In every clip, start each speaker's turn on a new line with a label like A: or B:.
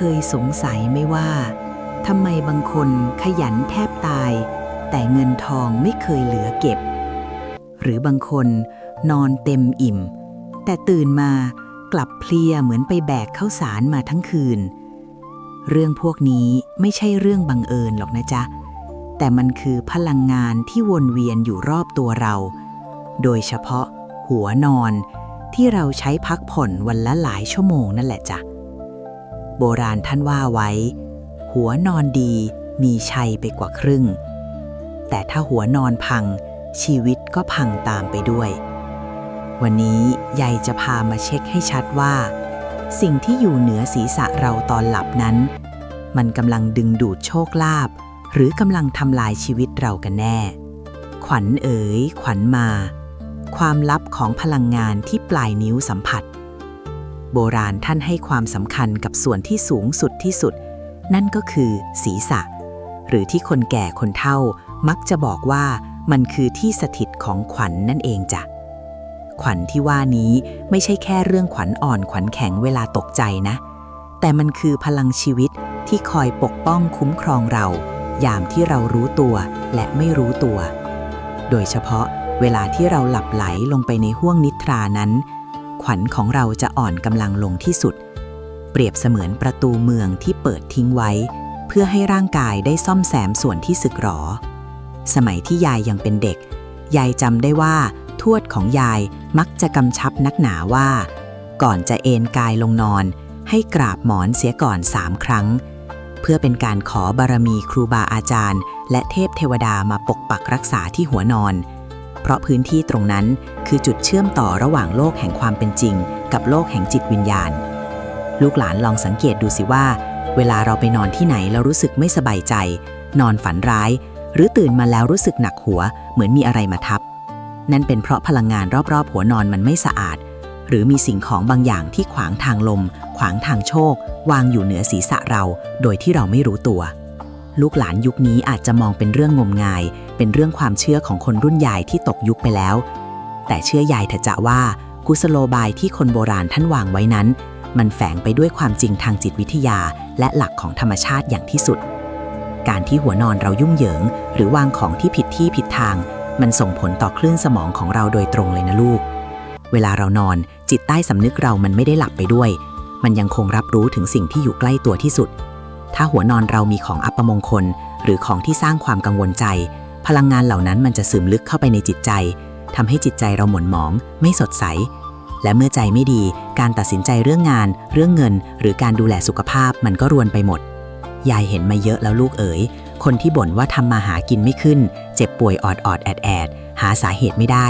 A: เคยสงสัยไหมว่าทำไมบางคนขยันแทบตายแต่เงินทองไม่เคยเหลือเก็บหรือบางคนนอนเต็มอิ่มแต่ตื่นมากลับเพลียเหมือนไปแบกข้าวสารมาทั้งคืนเรื่องพวกนี้ไม่ใช่เรื่องบังเอิญหรอกนะจ๊ะแต่มันคือพลังงานที่วนเวียนอยู่รอบตัวเราโดยเฉพาะหัวนอนที่เราใช้พักผ่อนวันละหลายชั่วโมงนั่นแหละจ้ะโบราณท่านว่าไว้หัวนอนดีมีชัยไปกว่าครึ่งแต่ถ้าหัวนอนพังชีวิตก็พังตามไปด้วยวันนี้ยายจะพามาเช็คให้ชัดว่าสิ่งที่อยู่เหนือศีรษะเราตอนหลับนั้นมันกำลังดึงดูดโชคลาภหรือกำลังทำลายชีวิตเรากันแน่ขวัญเอ๋ยขวัญมาความลับของพลังงานที่ปลายนิ้วสัมผัสโบราณท่านให้ความสำคัญกับส่วนที่สูงสุดที่สุดนั่นก็คือศีรษะหรือที่คนแก่คนเฒ่ามักจะบอกว่ามันคือที่สถิตของขวัญนั่นเองจ้ะขวัญที่ว่านี้ไม่ใช่แค่เรื่องขวัญอ่อนขวัญแข็งเวลาตกใจนะแต่มันคือพลังชีวิตที่คอยปกป้องคุ้มครองเรายามที่เรารู้ตัวและไม่รู้ตัวโดยเฉพาะเวลาที่เราหลับไหลลงไปในห้วงนิทรานั้นขวัญของเราจะอ่อนกำลังลงที่สุดเปรียบเสมือนประตูเมืองที่เปิดทิ้งไว้เพื่อให้ร่างกายได้ซ่อมแซมส่วนที่สึกหรอสมัยที่ยายยังเป็นเด็กยายจำได้ว่าทวดของยายมักจะกำชับนักหนาว่าก่อนจะเอนกายลงนอนให้กราบหมอนเสียก่อน3 ครั้งเพื่อเป็นการขอบารมีครูบาอาจารย์และเทพเทวดามาปกปักรักษาที่หัวนอนเพราะพื้นที่ตรงนั้นคือจุดเชื่อมต่อระหว่างโลกแห่งความเป็นจริงกับโลกแห่งจิตวิญญาณลูกหลานลองสังเกตดูสิว่าเวลาเราไปนอนที่ไหนเรารู้สึกไม่สบายใจนอนฝันร้ายหรือตื่นมาแล้วรู้สึกหนักหัวเหมือนมีอะไรมาทับนั่นเป็นเพราะพลังงานรอบๆหัวนอนมันไม่สะอาดหรือมีสิ่งของบางอย่างที่ขวางทางลมขวางทางโชควางอยู่เหนือศีรษะเราโดยที่เราไม่รู้ตัวลูกหลานยุคนี้อาจจะมองเป็นเรื่องงมงายเป็นเรื่องความเชื่อของคนรุ่นใหญ่ที่ตกยุคไปแล้วแต่เชื่อยายเถอะจะว่ากุศโลบายที่คนโบราณท่านวางไว้นั้นมันแฝงไปด้วยความจริงทางจิตวิทยาและหลักของธรรมชาติอย่างที่สุดการที่หัวนอนเรายุ่งเหยิงหรือวางของที่ผิดที่ผิดทางมันส่งผลต่อคลื่นสมองของเราโดยตรงเลยนะลูกเวลาเรานอนจิตใต้สำนึกเรามันไม่ได้หลับไปด้วยมันยังคงรับรู้ถึงสิ่งที่อยู่ใกล้ตัวที่สุดถ้าหัวนอนเรามีของอัปมงคลหรือของที่สร้างความกังวลใจพลังงานเหล่านั้นมันจะซึมลึกเข้าไปในจิตใจทำให้จิตใจเราหม่นหมองไม่สดใสและเมื่อใจไม่ดีการตัดสินใจเรื่องงานเรื่องเงินหรือการดูแลสุขภาพมันก็รวนไปหมดยายเห็นมาเยอะแล้วลูกเอ๋ยคนที่บ่นว่าทำมาหากินไม่ขึ้นเจ็บป่วยอดแอดหาสาเหตุไม่ได้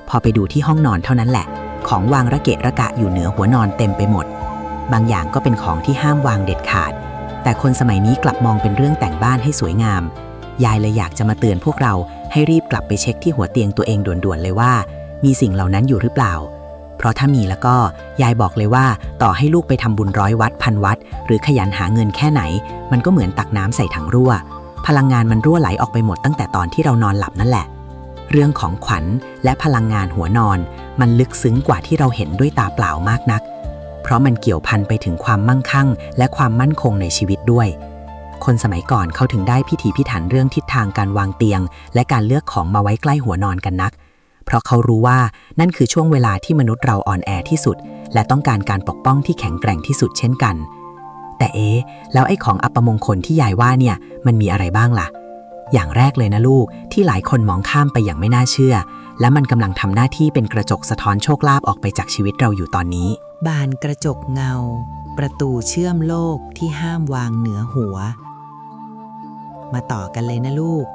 A: พอไปดูที่ห้องนอนเท่านั้นแหละของวางระเกะระกะอยู่เหนือหัวนอนเต็มไปหมดบางอย่างก็เป็นของที่ห้ามวางเด็ดขาดแต่คนสมัยนี้กลับมองเป็นเรื่องแต่งบ้านให้สวยงามยายเลยอยากจะมาเตือนพวกเราให้รีบกลับไปเช็คที่หัวเตียงตัวเองด่วนๆเลยว่ามีสิ่งเหล่านั้นอยู่หรือเปล่าเพราะถ้ามีแล้วก็ยายบอกเลยว่าต่อให้ลูกไปทำบุญ100 วัด1,000 วัดหรือขยันหาเงินแค่ไหนมันก็เหมือนตักน้ำใส่ถังรั่วพลังงานมันรั่วไหลออกไปหมดตั้งแต่ตอนที่เรานอนหลับนั่นแหละเรื่องของขวัญและพลังงานหัวนอนมันลึกซึ้งกว่าที่เราเห็นด้วยตาเปล่ามากนักเพราะมันเกี่ยวพันไปถึงความมั่งคั่งและความมั่นคงในชีวิตด้วยคนสมัยก่อนเขาถึงได้พิถีพิถันเรื่องทิศทางการวางเตียงและการเลือกของมาไว้ใกล้หัวนอนกันนักเพราะเขารู้ว่านั่นคือช่วงเวลาที่มนุษย์เราอ่อนแอที่สุดและต้องการการปกป้องที่แข็งแกร่งที่สุดเช่นกันแต่แล้วไอ้ของอัปมงคลที่ยายว่าเนี่ยมันมีอะไรบ้างล่ะอย่างแรกเลยนะลูกที่หลายคนมองข้ามไปอย่างไม่น่าเชื่อและมันกำลังทำหน้าที่เป็นกระจกสะท้อนโชคลาภออกไปจากชีวิตเราอยู่ตอนนี้บานกระจกเงาประตูเชื่อมโลกที่ห้ามวางเหนือหัวมาต่อกันเลยนะลูก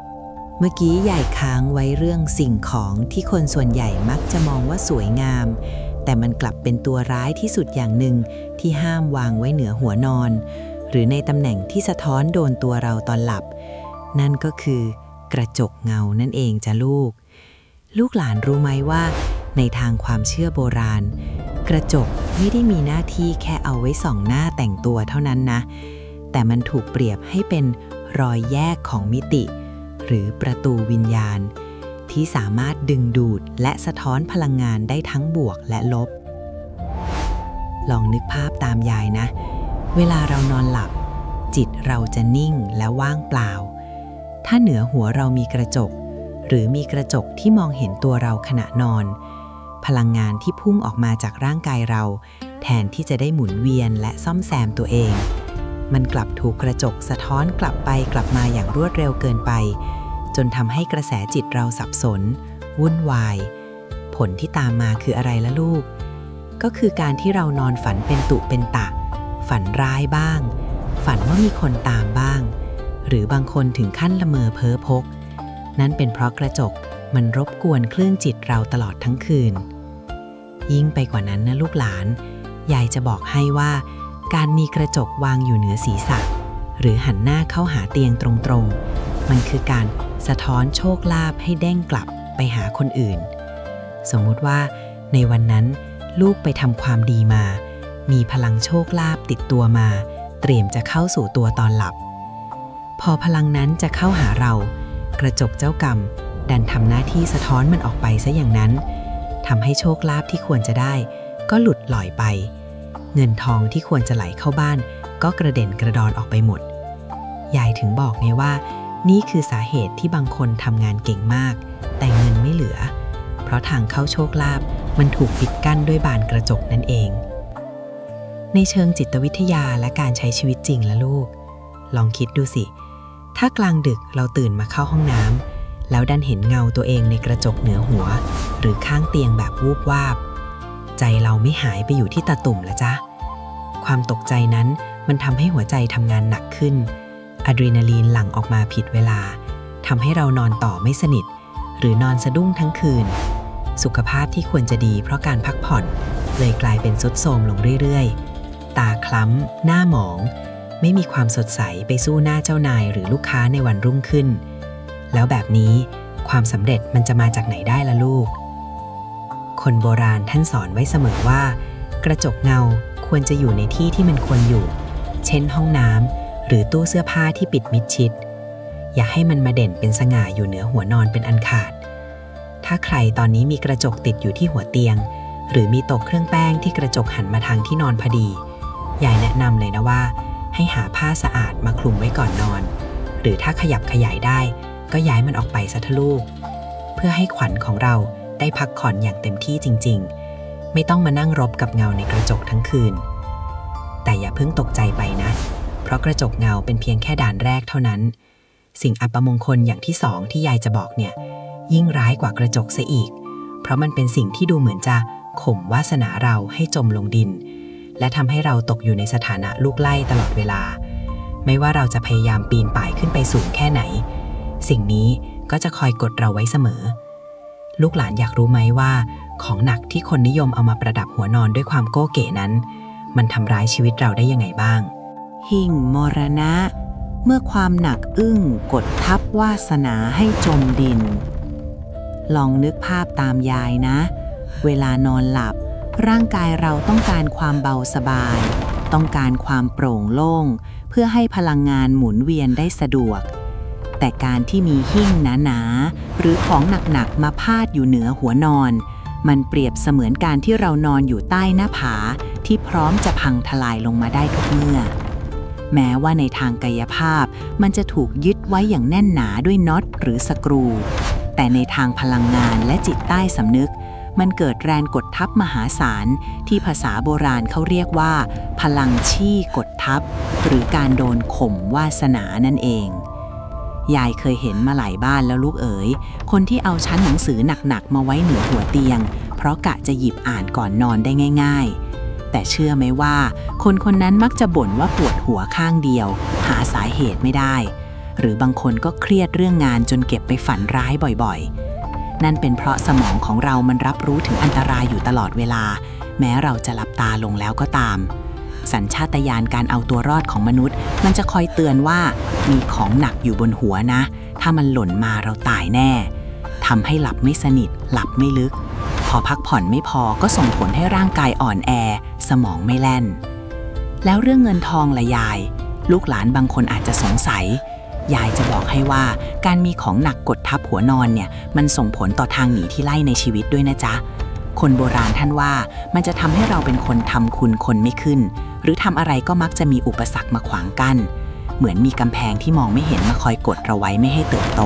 A: เมื่อกี้ใหญ่ค้างไว้เรื่องสิ่งของที่คนส่วนใหญ่มักจะมองว่าสวยงามแต่มันกลับเป็นตัวร้ายที่สุดอย่างหนึ่งที่ห้ามวางไว้เหนือหัวนอนหรือในตำแหน่งที่สะท้อนโดนตัวเราตอนหลับนั่นก็คือกระจกเงานั่นเองจ้ะลูกหลานรู้ไหมว่าในทางความเชื่อโบราณกระจกไม่ได้มีหน้าที่แค่เอาไว้ส่องหน้าแต่งตัวเท่านั้นนะแต่มันถูกเปรียบให้เป็นรอยแยกของมิติหรือประตูวิญญาณที่สามารถดึงดูดและสะท้อนพลังงานได้ทั้งบวกและลบลองนึกภาพตามยายนะ เวลาเรานอนหลับจิตเราจะนิ่งและว่างเปล่าถ้าเหนือหัวเรามีกระจกหรือมีกระจกที่มองเห็นตัวเราขณะนอนพลังงานที่พุ่งออกมาจากร่างกายเราแทนที่จะได้หมุนเวียนและซ่อมแซมตัวเองมันกลับถูกกระจกสะท้อนกลับไปกลับมาอย่างรวดเร็วเกินไปจนทำให้กระแสจิตเราสับสนวุ่นวายผลที่ตามมาคืออะไรล่ะลูกก็คือการที่เรานอนฝันเป็นตุเป็นตะฝันร้ายบ้างฝันว่ามีคนตามบ้างหรือบางคนถึงขั้นละเมอเพ้อพกนั่นเป็นเพราะกระจกมันรบกวนคลื่นจิตเราตลอดทั้งคืนยิ่งไปกว่านั้นนะลูกหลานยายจะบอกให้ว่าการมีกระจกวางอยู่เหนือศีรษะหรือหันหน้าเข้าหาเตียงตรงๆมันคือการสะท้อนโชคลาภให้เด้งกลับไปหาคนอื่นสมมุติว่าในวันนั้นลูกไปทำความดีมามีพลังโชคลาภติดตัวมาเตรียมจะเข้าสู่ตัวตอนหลับพอพลังนั้นจะเข้าหาเรากระจกเจ้ากรรมดันทำหน้าที่สะท้อนมันออกไปซะอย่างนั้นทำให้โชคลาภที่ควรจะได้ก็หลุดลอยไปเงินทองที่ควรจะไหลเข้าบ้านก็กระเด็นกระดอนออกไปหมดยายถึงบอกไงว่านี่คือสาเหตุที่บางคนทำงานเก่งมากแต่เงินไม่เหลือเพราะทางเข้าโชคลาภมันถูกปิดกั้นด้วยบานกระจกนั่นเองในเชิงจิตวิทยาและการใช้ชีวิตจริงละลูกลองคิดดูสิถ้ากลางดึกเราตื่นมาเข้าห้องน้ำแล้วดันเห็นเงาตัวเองในกระจกเหนือหัวหรือข้างเตียงแบบวูบวาบใจเราไม่หายไปอยู่ที่ตาตุ่มละจ๊ะความตกใจนั้นมันทำให้หัวใจทำงานหนักขึ้นอะดรีนาลีนหลั่งออกมาผิดเวลาทำให้เรานอนต่อไม่สนิทหรือนอนสะดุ้งทั้งคืนสุขภาพที่ควรจะดีเพราะการพักผ่อนเลยกลายเป็นทรุดโทรมลงเรื่อยๆตาคล้ำหน้าหมองไม่มีความสดใสไปสู้หน้าเจ้านายหรือลูกค้าในวันรุ่งขึ้นแล้วแบบนี้ความสำเร็จมันจะมาจากไหนได้ล่ะลูกคนโบราณท่านสอนไว้เสมอว่ากระจกเงาควรจะอยู่ในที่ที่มันควรอยู่เช่นห้องน้ำหรือตู้เสื้อผ้าที่ปิดมิดชิดอย่าให้มันมาเด่นเป็นสง่าอยู่เหนือหัวนอนเป็นอันขาดถ้าใครตอนนี้มีกระจกติดอยู่ที่หัวเตียงหรือมีโต๊ะเครื่องแป้งที่กระจกหันมาทางที่นอนพอดียายแนะนำเลยนะว่าให้หาผ้าสะอาดมาคลุมไว้ก่อนนอนหรือถ้าขยับขยายได้ก็ย้ายมันออกไปซะเถอะลูกเพื่อให้ขวัญของเราได้พักผ่อนอย่างเต็มที่จริงๆไม่ต้องมานั่งรบกับเงาในกระจกทั้งคืนแต่อย่าเพิ่งตกใจไปนะเพราะกระจกเงาเป็นเพียงแค่ด่านแรกเท่านั้นสิ่งอัปมงคลอย่างที่สองที่ยายจะบอกเนี่ยยิ่งร้ายกว่ากระจกซะอีกเพราะมันเป็นสิ่งที่ดูเหมือนจะข่มวาสนาเราให้จมลงดินและทำให้เราตกอยู่ในสถานะลูกไล่ตลอดเวลาไม่ว่าเราจะพยายามปีนป่ายขึ้นไปสูงแค่ไหนสิ่งนี้ก็จะคอยกดเราไว้เสมอลูกหลานอยากรู้ไหมว่าของหนักที่คนนิยมเอามาประดับหัวนอนด้วยความโก้เก๋นั้นมันทำร้ายชีวิตเราได้ยังไงบ้างหิ่งมรณะเมื่อความหนักอึ้งกดทับวาสนาให้จมดินลองนึกภาพตามยายนะเวลานอนหลับร่างกายเราต้องการความเบาสบายต้องการความโปร่งโล่งเพื่อให้พลังงานหมุนเวียนได้สะดวกแต่การที่มีหิ้งหนาๆหรือของหนักๆมาพาดอยู่เหนือหัวนอนมันเปรียบเสมือนการที่เรานอนอยู่ใต้หน้าผาที่พร้อมจะพังทลายลงมาได้ทุกเมื่อแม้ว่าในทางกายภาพมันจะถูกยึดไว้อย่างแน่นหนาด้วยน็อตหรือสกรูแต่ในทางพลังงานและจิตใต้สำนึกมันเกิดแรงกดทับมหาศาลที่ภาษาโบราณเขาเรียกว่าพลังชี่กดทับหรือการโดนข่มวาสนานั่นเองยายเคยเห็นมาหลายบ้านแล้วลูกเอ๋ยคนที่เอาชั้นหนังสือหนักๆมาไว้เหนือหัวเตียงเพราะกะจะหยิบอ่านก่อนนอนได้ง่ายๆแต่เชื่อไหมว่าคนคนนั้นมักจะบ่นว่าปวดหัวข้างเดียวหาสาเหตุไม่ได้หรือบางคนก็เครียดเรื่องงานจนเก็บไปฝันร้ายบ่อยๆนั่นเป็นเพราะสมองของเรามันรับรู้ถึงอันตรายอยู่ตลอดเวลาแม้เราจะหลับตาลงแล้วก็ตามสัญชาตญาณการเอาตัวรอดของมนุษย์มันจะคอยเตือนว่ามีของหนักอยู่บนหัวนะถ้ามันหล่นมาเราตายแน่ทำให้หลับไม่สนิทหลับไม่ลึกพอพักผ่อนไม่พอก็ส่งผลให้ร่างกายอ่อนแอสมองไม่แล่นแล้วเรื่องเงินทองละยายลูกหลานบางคนอาจจะสงสัยยายจะบอกให้ว่าการมีของหนักกดทับหัวนอนเนี่ยมันส่งผลต่อทางหนีที่ไล่ในชีวิตด้วยนะจ๊ะ คนโบราณท่านว่ามันจะทำให้เราเป็นคนทำคุณคนไม่ขึ้นหรือทำอะไรก็มักจะมีอุปสรรคมาขวางกั้นเหมือนมีกำแพงที่มองไม่เห็นมาคอยกดเราไว้ไม่ให้เติบโต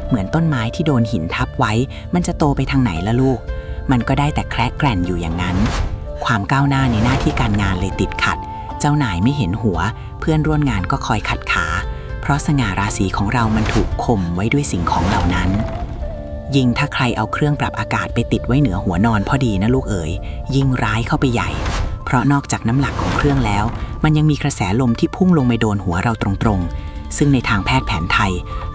A: เหมือนต้นไม้ที่โดนหินทับไว้มันจะโตไปทางไหนล่ะลูกมันก็ได้แต่แคระแกร่นอยู่อย่างนั้นความก้าวหน้าในหน้าที่การงานเลยติดขัดเจ้านายไม่เห็นหัวเพื่อนร่วมงานก็คอยขัดขาเพราะสง่าราศีของเรามันถูกข่มไว้ด้วยสิ่งของเหล่านั้นยิ่งถ้าใครเอาเครื่องปรับอากาศไปติดไว้เหนือหัวนอนพอดีนะลูกเอ๋ยยิ่งร้ายเข้าไปใหญ่เพราะนอกจากน้ำหนักของเครื่องแล้วมันยังมีกระแสลมที่พุ่งลงไปโดนหัวเราตรงๆซึ่งในทางแพทย์แผนไทย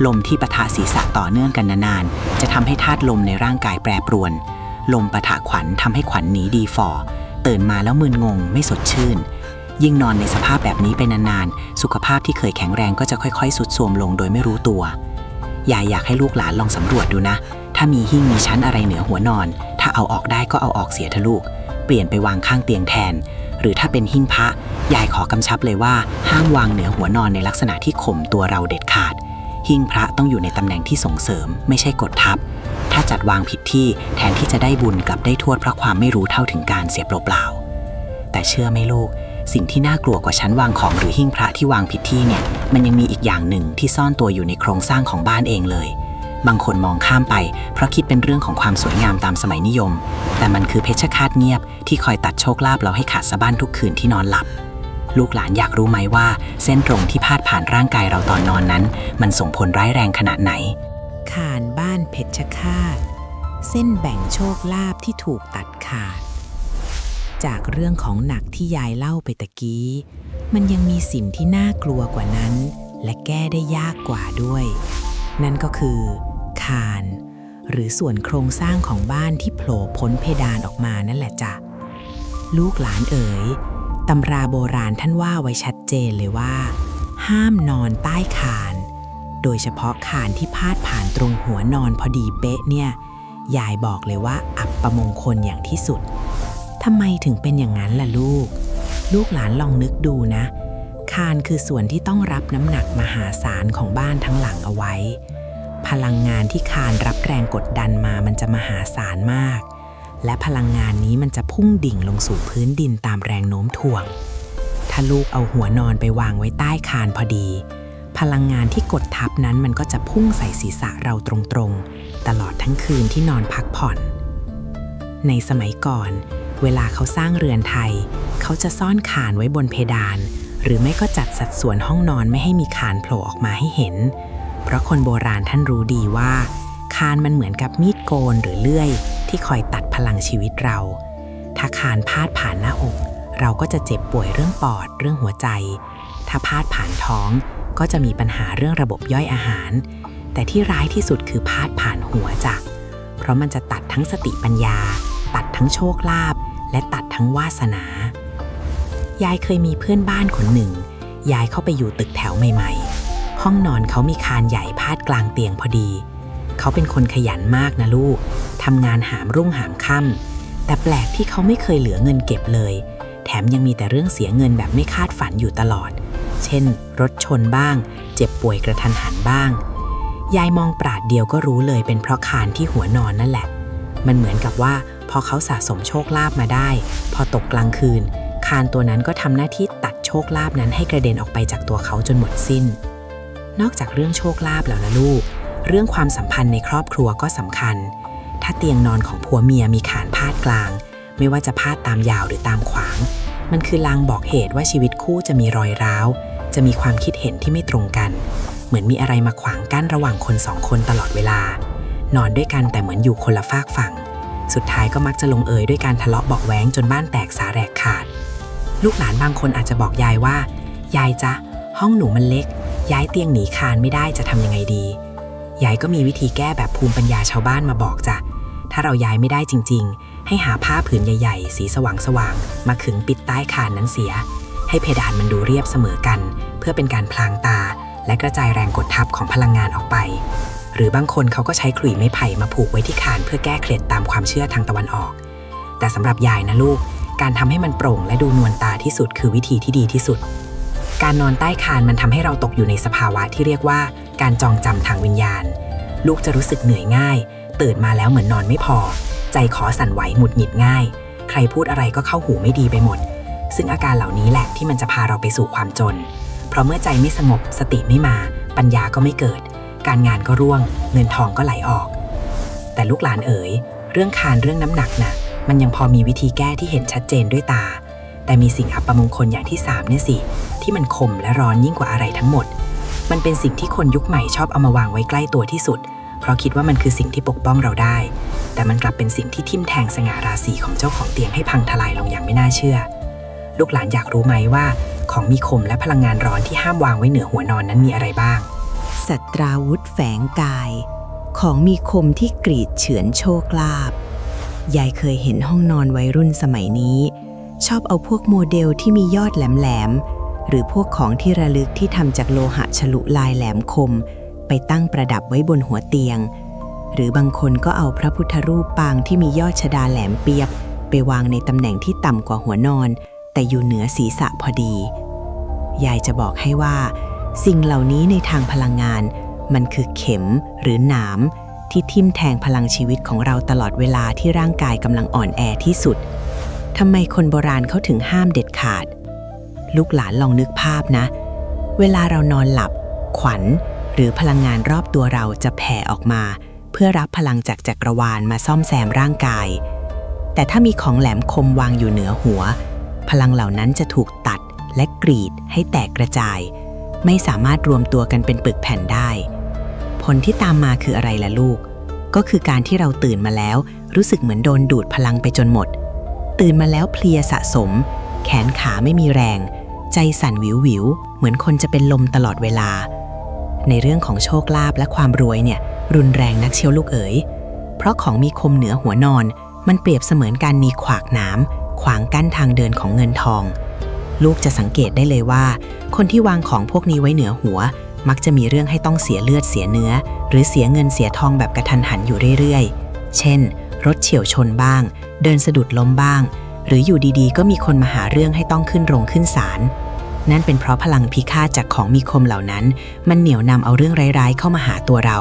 A: ลมที่ปะทะศีรษะต่อเนื่องกันนานๆจะทำให้ธาตุลมในร่างกายแปรปรวนลมปะทะขวัญทำให้ขวัญหนีดีฝ่อตื่นมาแล้วมึนงงไม่สดชื่นยิ่งนอนในสภาพแบบนี้ไปนานๆสุขภาพที่เคยแข็งแรงก็จะค่อยๆทรุดโทรมลงโดยไม่รู้ตัวยายอยากให้ลูกหลานลองสำรวจดูนะถ้ามีหิ้งมีชั้นอะไรเหนือหัวนอนถ้าเอาออกได้ก็เอาออกเสียเถอะลูกเปลี่ยนไปวางข้างเตียงแทนหรือถ้าเป็นหิ้งพระยายขอกำชับเลยว่าห้ามวางเหนือหัวนอนในลักษณะที่ข่มตัวเราเด็ดขาดหิ้งพระต้องอยู่ในตำแหน่งที่ส่งเสริมไม่ใช่กดทับถ้าจัดวางผิดที่แทนที่จะได้บุญกลับได้โทษเพราะความไม่รู้เท่าถึงการเสียเปล่าๆแต่เชื่อไหมลูกสิ่งที่น่ากลัวกว่าชั้นวางของหรือหิ้งพระที่วางผิดที่เนี่ยมันยังมีอีกอย่างหนึ่งที่ซ่อนตัวอยู่ในโครงสร้างของบ้านเองเลยบางคนมองข้ามไปเพราะคิดเป็นเรื่องของความสวยงามตามสมัยนิยมแต่มันคือเพชฌฆาตเงียบที่คอยตัดโชคลาภเราให้ขาดสะบั้นทุกคืนที่นอนหลับลูกหลานอยากรู้ไหมว่าเส้นตรงที่พาดผ่านร่างกายเราตอนนอนนั้นมันส่งผลร้ายแรงขนาดไหน
B: ข่านบ้านเพชฌฆาตเส้นแบ่งโชคลาภที่ถูกตัดขาดจากเรื่องของหนักที่ยายเล่าไปตะกี้มันยังมีสิ่งที่น่ากลัวกว่านั้นและแก้ได้ยากกว่าด้วยนั่นก็คือข่านหรือส่วนโครงสร้างของบ้านที่โผล่พ้นเพดานออกมานั่นแหละจ้ะลูกหลานเอ๋ยตำราโบราณท่านว่าไว้ชัดเจนเลยว่าห้ามนอนใต้ข่านโดยเฉพาะข่านที่พาดผ่านตรงหัวนอนพอดีเป๊ะเนี่ยยายบอกเลยว่าอัปมงคลอย่างที่สุดทำไมถึงเป็นอย่างนั้นล่ะลูกหลานลองนึกดูนะข่านคือส่วนที่ต้องรับน้ำหนักมหาศาลของบ้านทั้งหลังเอาไว้พลังงานที่ข่านรับแรงกดดันมามันจะมหาศาลมากและพลังงานนี้มันจะพุ่งดิ่งลงสู่พื้นดินตามแรงโน้มถ่วงถ้าลูกเอาหัวนอนไปวางไว้ใต้ข่านพอดีพลังงานที่กดทับนั้นมันก็จะพุ่งใส่ศีรษะเราตรงๆตลอดทั้งคืนที่นอนพักผ่อนในสมัยก่อนเวลาเขาสร้างเรือนไทยเขาจะซ่อนข่านไว้บนเพดานหรือไม่ก็จัดสัดส่วนห้องนอนไม่ให้มีข่านโผล่ออกมาให้เห็นเพราะคนโบราณท่านรู้ดีว่าข่านมันเหมือนกับมีดโกนหรือเลื่อยที่คอยตัดพลังชีวิตเราถ้าข่านพาดผ่านหน้าอกเราก็จะเจ็บป่วยเรื่องปอดเรื่องหัวใจถ้าพาดผ่านท้องก็จะมีปัญหาเรื่องระบบย่อยอาหารแต่ที่ร้ายที่สุดคือพาดผ่านหัวจ้ะเพราะมันจะตัดทั้งสติปัญญาตัดทั้งโชคลาภและตัดทั้งวาสนายายเคยมีเพื่อนบ้านคนหนึ่งยายเข้าไปอยู่ตึกแถวใหม่ๆห้องนอนเขามีคานใหญ่พาดกลางเตียงพอดีเขาเป็นคนขยันมากนะลูกทำงานหามรุ่งหามค่ำแต่แปลกที่เขาไม่เคยเหลือเงินเก็บเลยแถมยังมีแต่เรื่องเสียเงินแบบไม่คาดฝันอยู่ตลอดเช่นรถชนบ้างเจ็บป่วยกระทันหันบ้างยายมองปราดเดียวก็รู้เลยเป็นเพราะคานที่หัวนอนนั่นแหละมันเหมือนกับว่าพอเขาสะสมโชคลาภมาได้พอตกกลางคืนคานตัวนั้นก็ทำหน้าที่ตัดโชคลาภนั้นให้กระเด็นออกไปจากตัวเขาจนหมดสิ้นนอกจากเรื่องโชคลาภแล้วนะลูกเรื่องความสัมพันธ์ในครอบครัวก็สำคัญถ้าเตียงนอนของผัวเมียมีคานพาดกลางไม่ว่าจะพาดตามยาวหรือตามขวางมันคือลางบอกเหตุว่าชีวิตคู่จะมีรอยร้าวจะมีความคิดเห็นที่ไม่ตรงกันเหมือนมีอะไรมาขวางกั้นระหว่างคนสองคนตลอดเวลานอนด้วยกันแต่เหมือนอยู่คนละฝากฝั่งสุดท้ายก็มักจะลงเอยด้วยการทะเลาะเบาะแว้งจนบ้านแตกสาแหรกขาดลูกหลานบางคนอาจจะบอกยายว่ายายจ๊ะห้องหนูมันเล็กย้ายเตียงหนีคานไม่ได้จะทำยังไงดียายก็มีวิธีแก้แบบภูมิปัญญาชาวบ้านมาบอกจ้ะถ้าเราย้ายไม่ได้จริงๆให้หาผ้าผืนใหญ่ๆสีสว่างๆมาขึงปิดใต้คานนั้นเสียให้เพดานมันดูเรียบเสมอกันเพื่อเป็นการพลางตาและกระจายแรงกดทับของพลังงานออกไปหรือบางคนเขาก็ใช้ขลุ่ยไม้ไผ่มาผูกไว้ที่คานเพื่อแก้เคล็ดตามความเชื่อทางตะวันออกแต่สำหรับยายนะลูกการทำให้มันโปร่งและดูนวลตาที่สุดคือวิธีที่ดีที่สุดการนอนใต้คานมันทำให้เราตกอยู่ในสภาวะที่เรียกว่าการจองจำทางวิญญาณลูกจะรู้สึกเหนื่อยง่ายตื่นมาแล้วเหมือนนอนไม่พอใจ
C: ใจคอสั่นไหวหงุดหงิดง่ายใครพูดอะไรก็เข้าหูไม่ดีไปหมดซึ่งอาการเหล่านี้แหละที่มันจะพาเราไปสู่ความจนเพราะเมื่อใจไม่สงบสติไม่มาปัญญาก็ไม่เกิดการงานก็ร่วงเงินทองก็ไหลออกแต่ลูกหลานเอ๋ยเรื่องคานเรื่องน้ำหนักน่ะมันยังพอมีวิธีแก้ที่เห็นชัดเจนด้วยตาแต่มีสิ่งอัปมงคลอย่างที่3เนี่ยสิที่มันคมและร้อนยิ่งกว่าอะไรทั้งหมดมันเป็นสิ่งที่คนยุคใหม่ชอบเอามาวางไว้ใกล้ตัวที่สุดเพราะคิดว่ามันคือสิ่งที่ปกป้องเราได้แต่มันกลับเป็นสิ่งที่ทิ่มแทงสง่าราศีของเจ้าของเตียงให้พังทลายลงอย่างไม่น่าเชื่อลูกหลานอยากรู้ไหมว่าของมีคมและพลังงานร้อนที่ห้ามวางไว้เหนือหัวนอนนั้นมีอะไรบ้าง
A: สัตราวุธแฝงกาย ของมีคมที่กรีดเฉือนโชคลาภยายเคยเห็นห้องนอนวัยรุ่นสมัยนี้ชอบเอาพวกโมเดลที่มียอดแหลมๆหรือพวกของที่ระลึกที่ทำจากโลหะฉลุลายแหลมคมไปตั้งประดับไว้บนหัวเตียงหรือบางคนก็เอาพระพุทธรูปปางที่มียอดชฎาแหลมเปียบไปวางในตำแหน่งที่ต่ำกว่าหัวนอนแต่อยู่เหนือศีรษะพอดียายจะบอกให้ว่าสิ่งเหล่านี้ในทางพลังงานมันคือเข็มหรือหนามที่ทิ่มแทงพลังชีวิตของเราตลอดเวลาที่ร่างกายกำลังอ่อนแอที่สุดทำไมคนโบราณเขาถึงห้ามเด็ดขาดลูกหลานลองนึกภาพนะเวลาเรานอนหลับขวัญหรือพลังงานรอบตัวเราจะแผ่ออกมาเพื่อรับพลังจากจักรวาลมาซ่อมแซมร่างกายแต่ถ้ามีของแหลมคมวางอยู่เหนือหัวพลังเหล่านั้นจะถูกตัดและกรีดให้แตกกระจายไม่สามารถรวมตัวกันเป็นปึกแผ่นได้ผลที่ตามมาคืออะไรล่ะลูกก็คือการที่เราตื่นมาแล้วรู้สึกเหมือนโดนดูดพลังไปจนหมดตื่นมาแล้วเพลียสะสมแขนขาไม่มีแรงใจสั่นวิวเหมือนคนจะเป็นลมตลอดเวลาในเรื่องของโชคลาภและความรวยเนี่ยรุนแรงนักเชียวลูกเอ๋ยเพราะของมีคมเหนือหัวนอนมันเปรียบเสมือนการมีขวากหนามขวางกั้นทางเดินของเงินทองลูกจะสังเกตได้เลยว่าคนที่วางของพวกนี้ไว้เหนือหัวมักจะมีเรื่องให้ต้องเสียเลือดเสียเนื้อหรือเสียเงินเสียทองแบบกระทันหันอยู่เรื่อยๆเช่นรถเฉี่ยวชนบ้างเดินสะดุดล้มบ้างหรืออยู่ดีๆก็มีคนมาหาเรื่องให้ต้องขึ้นโรงขึ้นศาลนั่นเป็นเพราะพลังพิฆาตจากของมีคมเหล่านั้นมันเหนี่ยวนำเอาเรื่องร้ายๆเข้ามาหาตัวเรา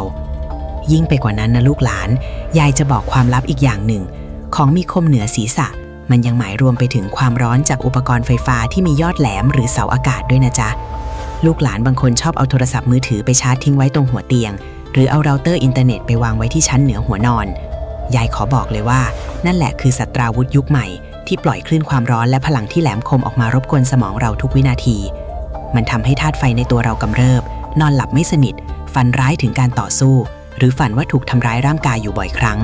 A: ยิ่งไปกว่านั้นนะลูกหลานยายจะบอกความลับอีกอย่างหนึ่งของมีคมเหนือศีรษะมันยังหมายรวมไปถึงความร้อนจากอุปกรณ์ไฟฟ้าที่มียอดแหลมหรือเสาอากาศด้วยนะจ๊ะลูกหลานบางคนชอบเอาโทรศัพท์มือถือไปชาร์จทิ้งไว้ตรงหัวเตียงหรือเอาเราเตอร์อินเทอร์เน็ตไปวางไว้ที่ชั้นเหนือหัวนอนยายขอบอกเลยว่านั่นแหละคือสัตราวุธยุคใหม่ที่ปล่อยคลื่นความร้อนและพลังที่แหลมคมออกมารบกวนสมองเราทุกวินาทีมันทำให้ธาตุไฟในตัวเรากำเริบนอนหลับไม่สนิทฝันร้ายถึงการต่อสู้หรือฝันว่าถูกทำร้ายร่างกายอยู่บ่อยครั้ง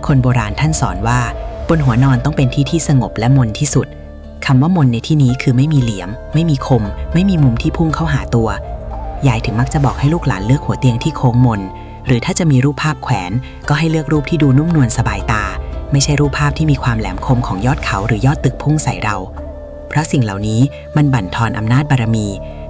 A: คนโบราณท่านสอนว่าบนหัวนอนต้องเป็นที่ที่สงบและมนที่สุดคำว่ามนในที่นี้คือไม่มีเหลี่ยมไม่มีคมไม่มีมุมที่พุ่งเข้าหาตัวยายถึงมักจะบอกให้ลูกหลานเลือกหัวเตียงที่โค้งมนหรือถ้าจะมีรูปภาพแขวนก็ให้เลือกรูปที่ดูนุ่มนวลสบายตาไม่ใช่รูปภาพที่มีความแหลมคมของยอดเขาหรือยอดตึกพุ่งใส่เราเพราะสิ่งเหล่านี้มันบั่นทอนอำนาจบารมี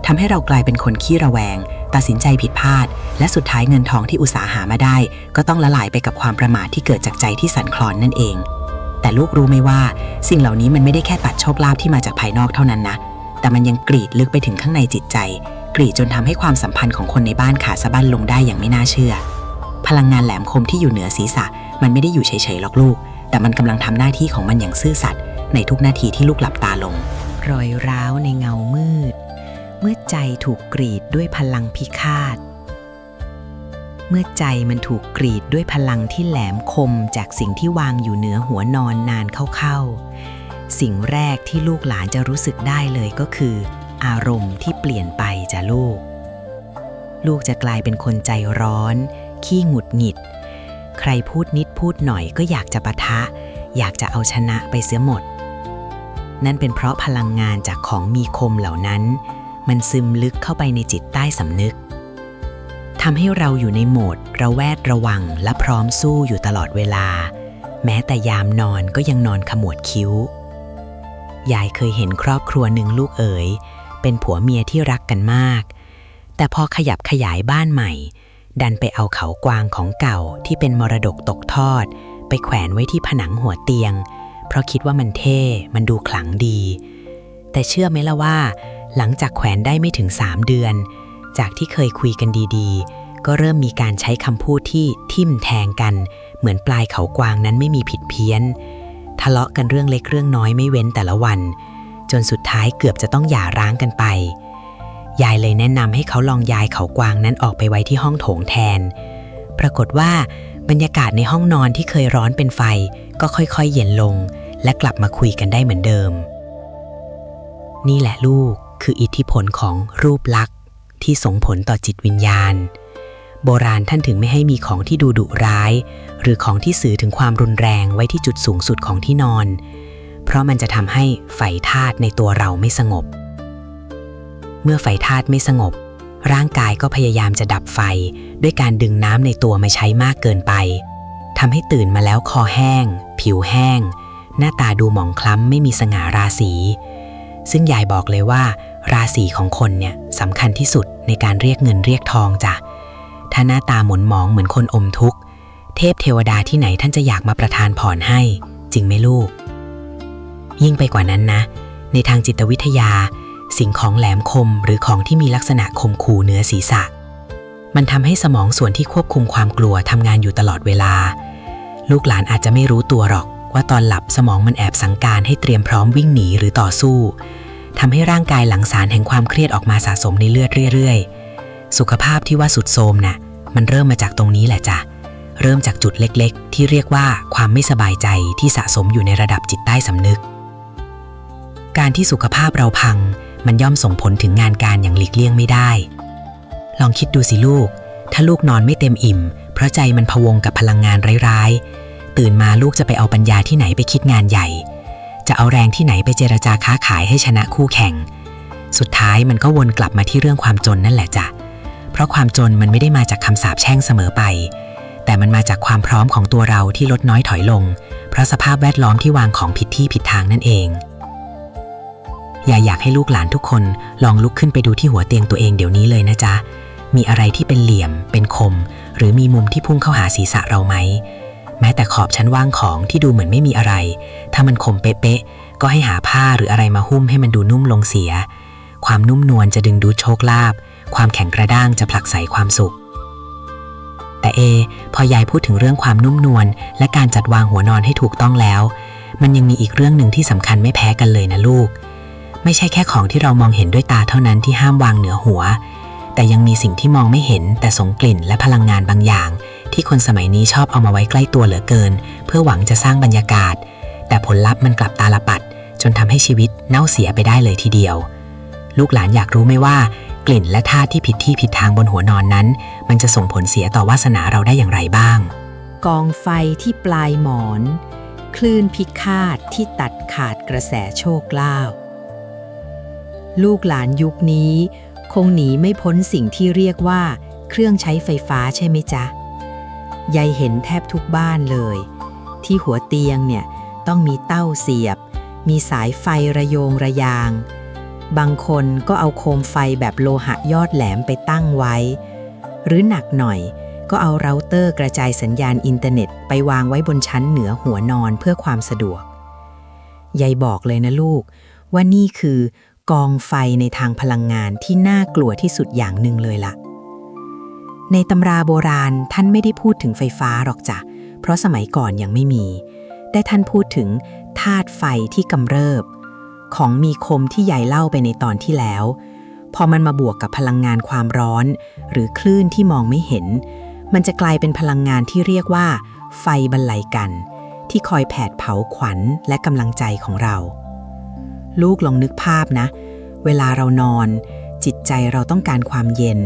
A: ทำให้เรากลายเป็นคนขี้ระแวงตัดสินใจผิดพลาดและสุดท้ายเงินทองที่อุตสาหามาได้ก็ต้องละลายไปกับความประมาทที่เกิดจากใจที่สั่นคลอนนั่นเองแต่ลูกรู้ไหมว่าสิ่งเหล่านี้มันไม่ได้แค่ตัดโชคลาภที่มาจากภายนอกเท่านั้นนะแต่มันยังกรีดลึกไปถึงข้างในจิตใจกรีดจนทำให้ความสัมพันธ์ของคนในบ้านขาดสะบั้นลงได้อย่างไม่น่าเชื่อพลังงานแหลมคมที่อยู่เหนือศีรษะมันไม่ได้อยู่เฉยๆหรอกลูกแต่มันกำลังทำหน้าที่ของมันอย่างซื่อสัตย์ในทุกนาทีที่ลูกหลับตาลง
B: รอยร้าวในเงามืดเมื่อใจถูกกรีดด้วยพลังพิฆาตเมื่อใจมันถูกกรีดด้วยพลังที่แหลมคมจากสิ่งที่วางอยู่เหนือหัวนอนนานเข้าๆสิ่งแรกที่ลูกหลานจะรู้สึกได้เลยก็คืออารมณ์ที่เปลี่ยนไปจ้ะลูกจะกลายเป็นคนใจร้อนขี้หงุดหงิดใครพูดนิดพูดหน่อยก็อยากจะปะทะอยากจะเอาชนะไปเสียหมดนั่นเป็นเพราะพลังงานจากของมีคมเหล่านั้นมันซึมลึกเข้าไปในจิตใต้สำนึกทำให้เราอยู่ในโหมดระแวดระวังและพร้อมสู้อยู่ตลอดเวลาแม้แต่ยามนอนก็ยังนอนขมวดคิ้วยายเคยเห็นครอบครัวหนึ่งลูกเอ๋ยเป็นผัวเมียที่รักกันมากแต่พอขยับขยายบ้านใหม่ดันไปเอาเขากวางของเก่าที่เป็นมรดกตกทอดไปแขวนไว้ที่ผนังหัวเตียงเพราะคิดว่ามันเท่มันดูขลังดีแต่เชื่อไหมล่ะว่าหลังจากแขวนได้ไม่ถึง3 เดือนจากที่เคยคุยกันดีๆก็เริ่มมีการใช้คำพูดที่ทิ่มแทงกัน เหมือนปลายเขากวางนั้นไม่มีผิดเพี้ยนทะเลาะกันเรื่องเล็กเรื่องน้อยไม่เว้นแต่ละวันจนสุดท้ายเกือบจะต้องหย่าร้างกันไปยายเลยแนะนำให้เขาลองย้ายเขากวางนั้นออกไปไว้ที่ห้องโถงแทนปรากฏว่าบรรยากาศในห้องนอนที่เคยร้อนเป็นไฟก็ค่อยๆเย็นลงและกลับมาคุยกันได้เหมือนเดิมนี่แหละลูกคืออิทธิพลของรูปลักษณ์ที่ส่งผลต่อจิตวิญญาณโบราณท่านถึงไม่ให้มีของที่ดูดุร้ายหรือของที่สื่อถึงความรุนแรงไว้ที่จุดสูงสุดของที่นอนเพราะมันจะทำให้ไฟธาตุในตัวเราไม่สงบเมื่อไฟธาตุไม่สงบร่างกายก็พยายามจะดับไฟด้วยการดึงน้ำในตัวมาใช้มากเกินไปทำให้ตื่นมาแล้วคอแห้งผิวแห้งหน้าตาดูหมองคล้ำไม่มีสง่าราศีซึ่งยายบอกเลยว่าราศีของคนเนี่ยสำคัญที่สุดในการเรียกเงินเรียกทองจ้ะถ้าหน้าตาหม่นหมองเหมือนคนอมทุกข์เทพเทวดาที่ไหนท่านจะอยากมาประทานพรให้จริงไหมลูกยิ่งไปกว่านั้นนะในทางจิตวิทยาสิ่งของแหลมคมหรือของที่มีลักษณะคมขู่เหนือศีรษะมันทำให้สมองส่วนที่ควบคุมความกลัวทำงานอยู่ตลอดเวลาลูกหลานอาจจะไม่รู้ตัวหรอกว่าตอนหลับสมองมันแอบสั่งการให้เตรียมพร้อมวิ่งหนีหรือต่อสู้ทำให้ร่างกายหลั่งสารแห่งความเครียดออกมาสะสมในเลือดเรื่อยๆสุขภาพที่ว่าสุดโทรมน่ะมันเริ่มมาจากตรงนี้แหละจ้ะเริ่มจากจุดเล็กๆที่เรียกว่าความไม่สบายใจที่สะสมอยู่ในระดับจิตใต้สำนึกการที่สุขภาพเราพังมันย่อมส่งผลถึงงานการอย่างหลีกเลี่ยงไม่ได้ลองคิดดูสิลูกถ้าลูกนอนไม่เต็มอิ่มเพราะใจมันพะวงกับพลังงานร้ายๆตื่นมาลูกจะไปเอาปัญญาที่ไหนไปคิดงานใหญ่จะเอาแรงที่ไหนไปเจรจาค้าขายให้ชนะคู่แข่งสุดท้ายมันก็วนกลับมาที่เรื่องความจนนั่นแหละจ้ะเพราะความจนมันไม่ได้มาจากคำสาปแช่งเสมอไปแต่มันมาจากความพร้อมของตัวเราที่ลดน้อยถอยลงเพราะสภาพแวดล้อมที่วางของผิดที่ผิดทางนั่นเองอยากให้ลูกหลานทุกคนลองลุกขึ้นไปดูที่หัวเตียงตัวเองเดี๋ยวนี้เลยนะจ๊ะมีอะไรที่เป็นเหลี่ยมเป็นคมหรือมีมุมที่พุ่งเข้าหาศีรษะเราไหมแม้แต่ขอบชั้นว่างของที่ดูเหมือนไม่มีอะไรถ้ามันคมเป๊ะๆก็ให้หาผ้าหรืออะไรมาหุ้มให้มันดูนุ่มลงเสียความนุ่มนวลจะดึงดูดโชคลาภความแข็งกระด้างจะผลักไสความสุขแต่พอยายพูดถึงเรื่องความนุ่มนวลและการจัดวางหัวนอนให้ถูกต้องแล้วมันยังมีอีกเรื่องหนึ่งที่สำคัญไม่แพ้กันเลยนะลูกไม่ใช่แค่ของที่เรามองเห็นด้วยตาเท่านั้นที่ห้ามวางเหนือหัวแต่ยังมีสิ่งที่มองไม่เห็นแต่ส่งกลิ่นและพลังงานบางอย่างที่คนสมัยนี้ชอบเอามาไว้ใกล้ตัวเหลือเกินเพื่อหวังจะสร้างบรรยากาศแต่ผลลัพธ์มันกลับตาลปัดจนทำให้ชีวิตเน่าเสียไปได้เลยทีเดียวลูกหลานอยากรู้ไหมว่ากลิ่นและธาตุที่ผิดที่ผิดทางบนหัวนอนนั้นมันจะส่งผลเสียต่อวาสนาเราได้อย่างไรบ้าง
A: กองไฟที่ปลายหมอนคลื่นพิฆาตที่ตัดขาดกระแสโชคลาภลูกหลานยุคนี้คงหนีไม่พ้นสิ่งที่เรียกว่าเครื่องใช้ไฟฟ้าใช่ไหมจ๊ะยายเห็นแทบทุกบ้านเลยที่หัวเตียงเนี่ยต้องมีเต้าเสียบมีสายไฟระโยงระยางบางคนก็เอาโคมไฟแบบโลหะยอดแหลมไปตั้งไว้หรือหนักหน่อยก็เอาเราเตอร์กระจายสัญญาณอินเทอร์เน็ตไปวางไว้บนชั้นเหนือหัวนอนเพื่อความสะดวกยายบอกเลยนะลูกว่านี่คือกองไฟในทางพลังงานที่น่ากลัวที่สุดอย่างหนึ่งเลยล่ะในตำราโบราณท่านไม่ได้พูดถึงไฟฟ้าหรอกจ้ะเพราะสมัยก่อนยังไม่มีแต่ท่านพูดถึงธาตุไฟที่กำเริบของมีคมที่ยายเล่าไปในตอนที่แล้วพอมันมาบวกกับพลังงานความร้อนหรือคลื่นที่มองไม่เห็นมันจะกลายเป็นพลังงานที่เรียกว่าไฟบรรลัยกันที่คอยแผดเผาขวัญและกำลังใจของเราลูกลองนึกภาพนะเวลาเรานอนจิตใจเราต้องการความเย็น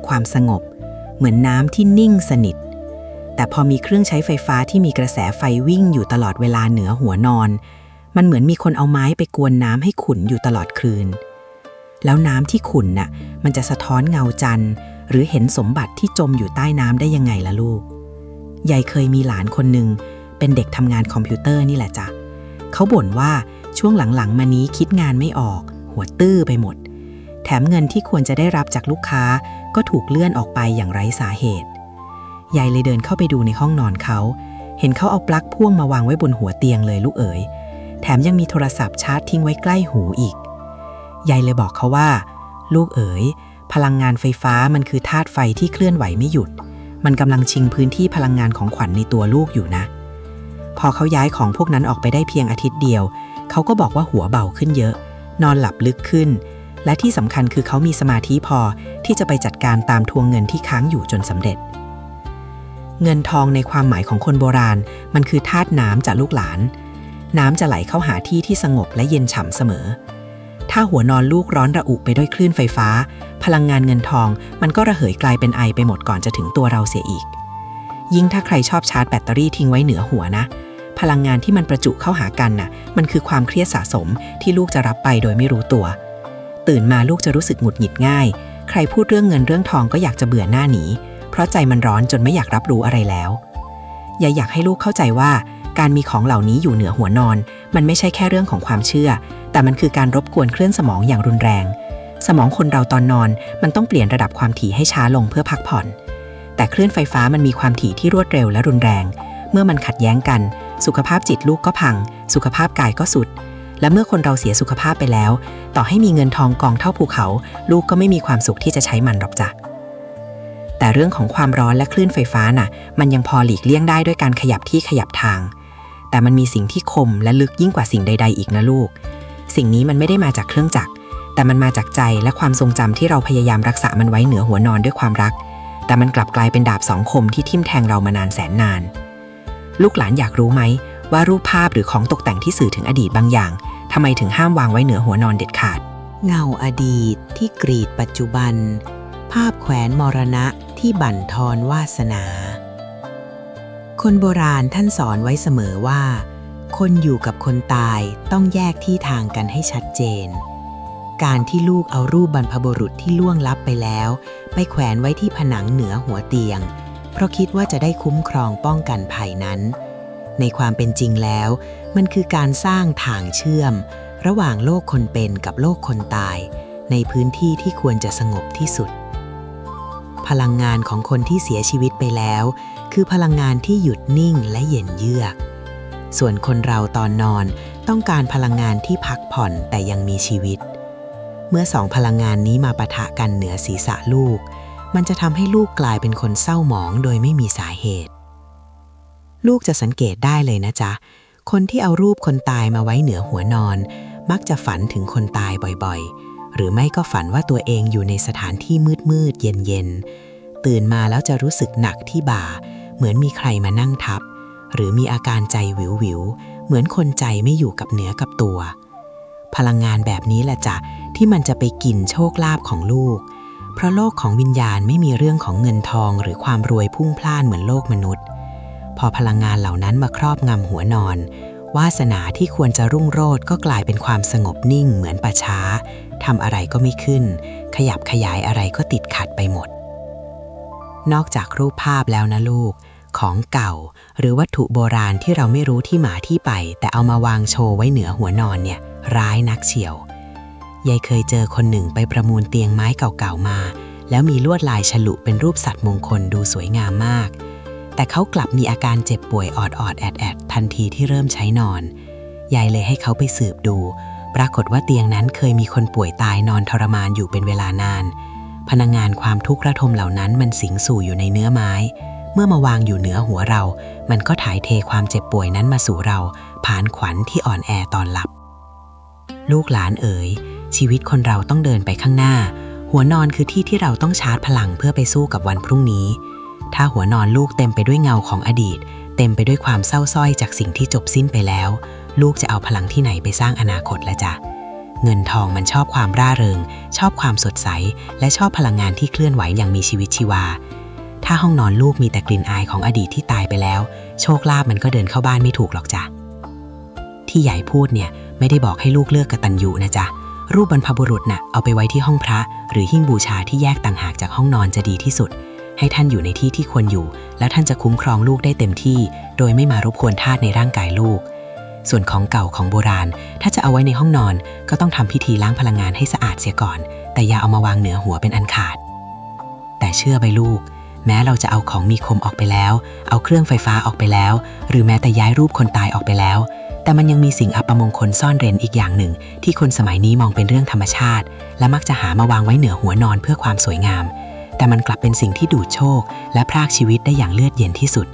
A: ความสงบเหมือนน้ำที่นิ่งสนิทแต่พอมีเครื่องใช้ไฟฟ้าที่มีกระแสไฟวิ่งอยู่ตลอดเวลาเหนือหัวนอนมันเหมือนมีคนเอาไม้ไปกวนน้ำให้ขุ่นอยู่ตลอดคืนแล้วน้ำที่ขุ่นน่ะมันจะสะท้อนเงาจันทร์หรือเห็นสมบัติที่จมอยู่ใต้น้ำได้ยังไงล่ะลูกยายเคยมีหลานคนหนึ่งเป็นเด็กทำงานคอมพิวเตอร์นี่แหละจ้ะเขาบ่นว่าช่วงหลังๆมานี้คิดงานไม่ออกหัวตื้อไปหมดแถมเงินที่ควรจะได้รับจากลูกค้าก็ถูกเลื่อนออกไปอย่างไร้สาเหตุยายเลยเดินเข้าไปดูในห้องนอนเขาเห็นเขาเอาปลั๊กพ่วงมาวางไว้บนหัวเตียงเลยลูกเอ๋ยแถมยังมีโทรศัพท์ชาร์จทิ้งไว้ใกล้หูอีกยายเลยบอกเขาว่าลูกเอ๋ยพลังงานไฟฟ้ามันคือธาตุไฟที่เคลื่อนไหวไม่หยุด
C: มันกำลังชิงพื้นที่พลังงานของขวัญในตัวลูกอยู่นะ พอเขาย้ายของพวกนั้นออกไปได้เพียงอาทิตย์เดียวเขาก็บอกว่าหัวเบาขึ้นเยอะนอนหลับลึกขึ้นและที่สำคัญคือเขามีสมาธิพอที่จะไปจัดการตามทวงเงินที่ค้างอยู่จนสำเร็จเงินทองในความหมายของคนโบราณมันคือธาตุน้ำจากลูกหลานน้ำจะไหลเข้าหาที่ที่สงบและเย็นฉ่ำเสมอถ้าหัวนอนลูกร้อนระอุไปด้วยคลื่นไฟฟ้าพลังงานเงินทองมันก็ระเหยกลายเป็นไอไปหมดก่อนจะถึงตัวเราเสียอีกยิ่งถ้าใครชอบชาร์จแบตเตอรี่ทิ้งไว้เหนือหัวนะพลังงานที่มันประจุเข้าหากันน่ะมันคือความเครียดสะสมที่ลูกจะรับไปโดยไม่รู้ตัวตื่นมาลูกจะรู้สึกหงุดหงิดง่ายใครพูดเรื่องเงินเรื่องทองก็อยากจะเบื่อหน้าหนีเพราะใจมันร้อนจนไม่อยากรับรู้อะไรแล้วอย่าอยากให้ลูกเข้าใจว่าการมีของเหล่านี้อยู่เหนือหัวนอนมันไม่ใช่แค่เรื่องของความเชื่อแต่มันคือการรบกวนคลื่นสมองอย่างรุนแรงสมองคนเราตอนนอนมันต้องเปลี่ยนระดับความถี่ให้ช้าลงเพื่อพักผ่อนแต่คลื่นไฟฟ้ามันมีความถี่ที่รวดเร็วและรุนแรงเมื่อมันขัดแย้งกันสุขภาพจิตลูกก็พังสุขภาพกายก็สุดและเมื่อคนเราเสียสุขภาพไปแล้วต่อให้มีเงินทองกองเท่าภูเขาลูกก็ไม่มีความสุขที่จะใช้มันหรอกจ้ะแต่เรื่องของความร้อนและคลื่นไฟฟ้าน่ะมันยังพอหลีกเลี่ยงได้ด้วยการขยับที่ขยับทางแต่มันมีสิ่งที่คมและลึกยิ่งกว่าสิ่งใดๆอีกนะลูกสิ่งนี้มันไม่ได้มาจากเครื่องจักรแต่มันมาจากใจและความทรงจำที่เราพยายามรักษามันไว้เหนือหัวนอนด้วยความรักแต่มันกลับกลายเป็นดาบสองคมที่ทิ่มแทงเรามานานแสนนานลูกหลานอยากรู้ไหมว่ารูปภาพหรือของตกแต่งที่สื่อถึงอดีตบางอย่างทำไมถึงห้ามวางไว้เหนือหัวนอนเด็ดขาด
A: เงาอดีตที่กรีดปัจจุบันภาพแขวนมรณะที่บั่นทอนวาสนาคนโบราณท่านสอนไว้เสมอว่าคนอยู่กับคนตายต้องแยกที่ทางกันให้ชัดเจนการที่ลูกเอารูปบรรพบุรุษที่ล่วงลับไปแล้วไปแขวนไว้ที่ผนังเหนือหัวเตียงเพราะคิดว่าจะได้คุ้มครองป้องกันภัยนั้นในความเป็นจริงแล้วมันคือการสร้างทางเชื่อมระหว่างโลกคนเป็นกับโลกคนตายในพื้นที่ที่ควรจะสงบที่สุดพลังงานของคนที่เสียชีวิตไปแล้วคือพลังงานที่หยุดนิ่งและเย็นเยือกส่วนคนเราตอนนอนต้องการพลังงานที่พักผ่อนแต่ยังมีชีวิตเมื่อสองพลังงานนี้มาปะทะกันเหนือศีรษะลูกมันจะทำให้ลูกกลายเป็นคนเศร้าหมองโดยไม่มีสาเหตุลูกจะสังเกตได้เลยนะจ๊ะคนที่เอารูปคนตายมาไว้เหนือหัวนอนมักจะฝันถึงคนตายบ่อยๆหรือไม่ก็ฝันว่าตัวเองอยู่ในสถานที่มืดๆเย็นๆตื่นมาแล้วจะรู้สึกหนักที่บ่าเหมือนมีใครมานั่งทับหรือมีอาการใจวิวๆเหมือนคนใจไม่อยู่กับเนื้อกับตัวพลังงานแบบนี้แหละจ้ะที่มันจะไปกินโชคลาภของลูกเพราะโลกของวิญญาณไม่มีเรื่องของเงินทองหรือความรวยพุ่งพล่านเหมือนโลกมนุษย์พอพลังงานเหล่านั้นมาครอบงำหัวนอนวาสนาที่ควรจะรุ่งโรจน์ก็กลายเป็นความสงบนิ่งเหมือนป่าช้าทำอะไรก็ไม่ขึ้นขยับขยายอะไรก็ติดขัดไปหมดนอกจากรูปภาพแล้วนะลูกของเก่าหรือวัตถุโบราณที่เราไม่รู้ที่มาที่ไปแต่เอามาวางโชว์ไว้เหนือหัวนอนเนี่ยร้ายนักเชียวยายเคยเจอคนหนึ่งไปประมูลเตียงไม้เก่าๆมาแล้วมีลวดลายฉลุเป็นรูปสัตว์มงคลดูสวยงามมากแต่เขากลับมีอาการเจ็บป่วยออดๆแอดๆทันทีที่เริ่มใช้นอนยายเลยให้เขาไปสืบดูปรากฏว่าเตียงนั้นเคยมีคนป่วยตายนอนทรมานอยู่เป็นเวลานานพลังงานความทุกข์ระทมเหล่านั้นมันสิงสู่อยู่ในเนื้อไม้เมื่อมาวางอยู่เหนือหัวเรามันก็ถ่ายเทความเจ็บป่วยนั้นมาสู่เราผ่านขวัญที่อ่อนแอตอนหลับลูกหลานเอ๋ยชีวิตคนเราต้องเดินไปข้างหน้าหัวนอนคือที่ที่เราต้องชาร์จพลังเพื่อไปสู้กับวันพรุ่งนี้ถ้าหัวนอนลูกเต็มไปด้วยเงาของอดีตเต็มไปด้วยความเศร้าส้อยจากสิ่งที่จบสิ้นไปแล้วลูกจะเอาพลังที่ไหนไปสร้างอนาคตละจ๊ะเงินทองมันชอบความร่าเริงชอบความสดใสและชอบพลังงานที่เคลื่อนไหวอย่างมีชีวิตชีวาถ้าห้องนอนลูกมีแต่กลิ่นอายของอดีตที่ตายไปแล้วโชคลาภมันก็เดินเข้าบ้านไม่ถูกหรอกจ้ะที่ใหญ่พูดเนี่ยไม่ได้บอกให้ลูกเลิกกตัญญูนะจ๊ะรูปบรรพบุรุษน่ะเอาไปไว้ที่ห้องพระหรือหิ้งบูชาที่แยกต่างหากจากห้องนอนจะดีที่สุดให้ท่านอยู่ในที่ที่ควรอยู่แล้วท่านจะคุ้มครองลูกได้เต็มที่โดยไม่มารบกวนธาตุในร่างกายลูกส่วนของเก่าของโบราณถ้าจะเอาไว้ในห้องนอนก็ต้องทำพิธีล้างพลังงานให้สะอาดเสียก่อนแต่อย่าเอามาวางเหนือหัวเป็นอันขาดแต่เชื่อไปลูกแม้เราจะเอาของมีคมออกไปแล้วเอาเครื่องไฟฟ้าออกไปแล้วหรือแม้แต่ย้ายรูปคนตายออกไปแล้วแต่มันยังมีสิ่งอัปมงคลซ่อนเร้นอีกอย่างหนึ่งที่คนสมัยนี้มองเป็นเรื่องธรรมชาติและมักจะหามาวางไว้เหนือหัวนอนเพื่อความสวยงามแ
C: แต่มันกลับเป็นสิ่งที่ดูดโชคและพรากชีวิตได้อย่างเลือดเย็นที่สุด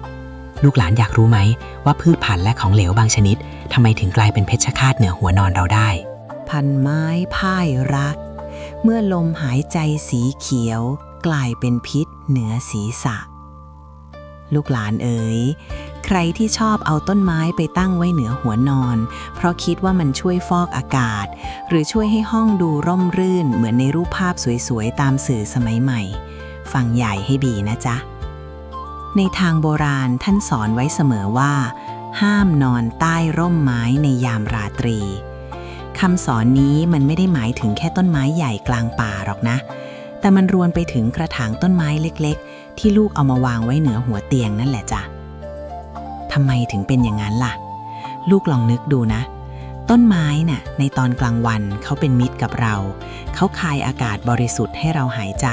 C: ลูกหลานอยากรู้ไหมว่าพืชพันธุ์และของเหลวบางชนิดทำไมถึงกลายเป็นเพชฌฆาตเหนือหัวนอนเราได้
A: พันไม้พ่ายรักเมื่อลมหายใจสีเขียวกลายเป็นพิษเหนือศีรษะลูกหลานเอ๋ยใครที่ชอบเอาต้นไม้ไปตั้งไว้เหนือหัวนอนเพราะคิดว่ามันช่วยฟอกอากาศหรือช่วยให้ห้องดูร่มรื่นเหมือนในรูปภาพสวยๆตามสื่อสมัยใหม่ฟังใหญ่ให้ดีนะจ๊ะในทางโบราณท่านสอนไว้เสมอว่าห้ามนอนใต้ร่มไม้ในยามราตรีคำสอนนี้มันไม่ได้หมายถึงแค่ต้นไม้ใหญ่กลางป่าหรอกนะแต่มันรวมไปถึงกระถางต้นไม้เล็กๆที่ลูกเอามาวางไว้เหนือหัวเตียงนั่นแหละจ้ะทำไมถึงเป็นอย่างนั้นล่ะลูกลองนึกดูนะต้นไม้น่ะในตอนกลางวันเขาเป็นมิตรกับเราเขาคายอากาศบริสุทธิ์ให้เราหายใจ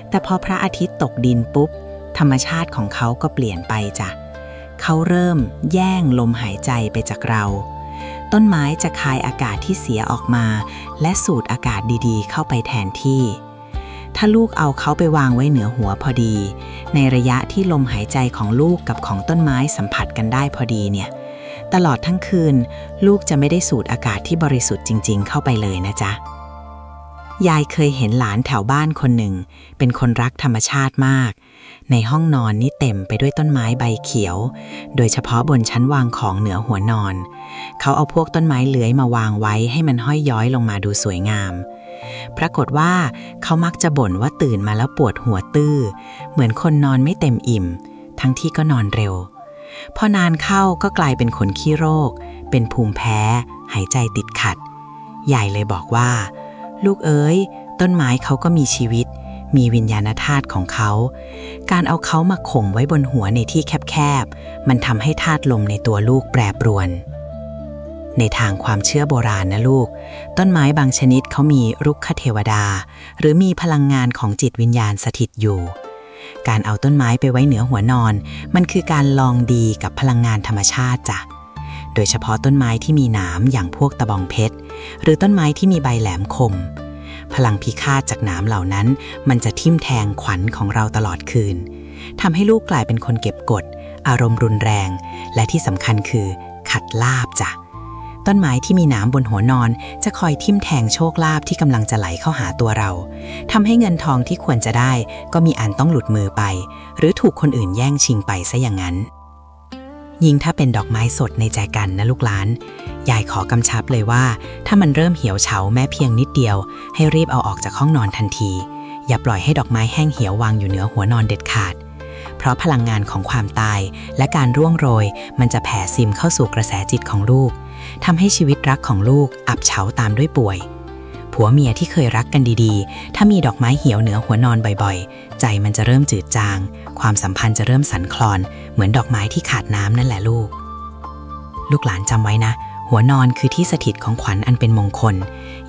A: แต่พอพระอาทิตย์ตกดินปุ๊บธรรมชาติของเขาก็เปลี่ยนไปจ้ะเขาเริ่มแย่งลมหายใจไปจากเราต้นไม้จะคายอากาศที่เสียออกมาและสูดอากาศดีๆเข้าไปแทนที่ถ้าลูกเอาเขาไปวางไว้เหนือหัวพอดีในระยะที่ลมหายใจของลูกกับของต้นไม้สัมผัสกันได้พอดีเนี่ยตลอดทั้งคืนลูกจะไม่ได้สูดอากาศที่บริสุทธิ์จริงๆเข้าไปเลยนะจ๊ะยายเคยเห็นหลานแถวบ้านคนหนึ่งเป็นคนรักธรรมชาติมากในห้องนอนนี่เต็มไปด้วยต้นไม้ใบเขียวโดยเฉพาะบนชั้นวางของเหนือหัวนอนเขาเอาพวกต้นไม้เลื้อยมาวางไว้ให้มันห้อยย้อยลงมาดูสวยงามปรากฏว่าเขามักจะบ่นว่าตื่นมาแล้วปวดหัวตื้อเหมือนคนนอนไม่เต็มอิ่มทั้งที่ก็นอนเร็วพอนานเข้าก็กลายเป็นคนขี้โรคเป็นภูมิแพ้หายใจติดขัดยายเลยบอกว่าลูกเอ๋ยต้นไม้เขาก็มีชีวิตมีวิญญาณธาตุของเขาการเอาเขามาข่มไว้บนหัวในที่แคบๆมันทำให้ธาตุลมในตัวลูกแปรปรวนในทางความเชื่อโบราณนะลูกต้นไม้บางชนิดเขามีรุกขเทวดาหรือมีพลังงานของจิตวิญญาณสถิตอยู่การเอาต้นไม้ไปไว้เหนือหัวนอนมันคือการลองดีกับพลังงานธรรมชาติจ้ะโดยเฉพาะต้นไม้ที่มีหนามอย่างพวกตะบองเพชรหรือต้นไม้ที่มีใบแหลมคมพลังพิฆาตจากหนามเหล่านั้นมันจะทิ่มแทงขวัญของเราตลอดคืนทำให้ลูกกลายเป็นคนเก็บกดอารมณ์รุนแรงและที่สำคัญคือขัดลาภจ้ะต้นไม้ที่มีหนามบนหัวนอนจะคอยทิ่มแทงโชคลาภที่กำลังจะไหลเข้าหาตัวเราทำให้เงินทองที่ควรจะได้ก็มีอันต้องหลุดมือไปหรือถูกคนอื่นแย่งชิงไปซะอย่างนั้นยิ่งถ้าเป็นดอกไม้สดในแจกันนะลูกหลานยายขอกำชับเลยว่าถ้ามันเริ่มเหี่ยวเฉาแม้เพียงนิดเดียวให้รีบเอาออกจากห้องนอนทันทีอย่าปล่อยให้ดอกไม้แห้งเหี่ยววางอยู่เหนือหัวนอนเด็ดขาดเพราะพลังงานของความตายและการร่วงโรยมันจะแผ่ซิมเข้าสู่กระแสจิตของลูกทำให้ชีวิตรักของลูกอับเฉาตามด้วยป่วยผัวเมียที่เคยรักกันดีๆถ้ามีดอกไม้เหี่ยวเหนือหัวนอนบ่อยๆใจมันจะเริ่มจืดจางความสัมพันธ์จะเริ่มสั่นคลอนเหมือนดอกไม้ที่ขาดน้ำนั่นแหละลูกหลานจำไว้นะหัวนอนคือที่สถิตของขวัญอันเป็นมงคล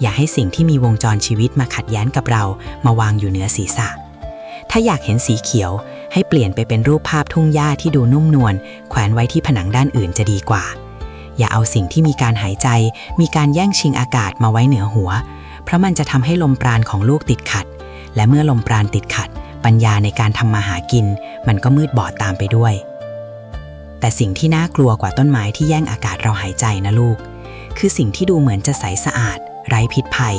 A: อย่าให้สิ่งที่มีวงจรชีวิตมาขัดแย้งกับเรามาวางอยู่เหนือศีรษะถ้าอยากเห็นสีเขียวให้เปลี่ยนไปเป็นรูปภาพทุ่งหญ้าที่ดูนุ่มนวลแขวนไว้ที่ผนังด้านอื่นจะดีกว่าอย่าเอาสิ่งที่มีการหายใจมีการแย่งชิงอากาศมาไว้เหนือหัวเพราะมันจะทำให้ลมปราณของลูกติดขัดและเมื่อลมปราณติดขัดปัญญาในการทำมาหากินมันก็มืดบอดตามไปด้วยแต่สิ่งที่น่ากลัวกว่าต้นไม้ที่แย่งอากาศเราหายใจนะลูกคือสิ่งที่ดูเหมือนจะใสสะอาดไร้พิษภัย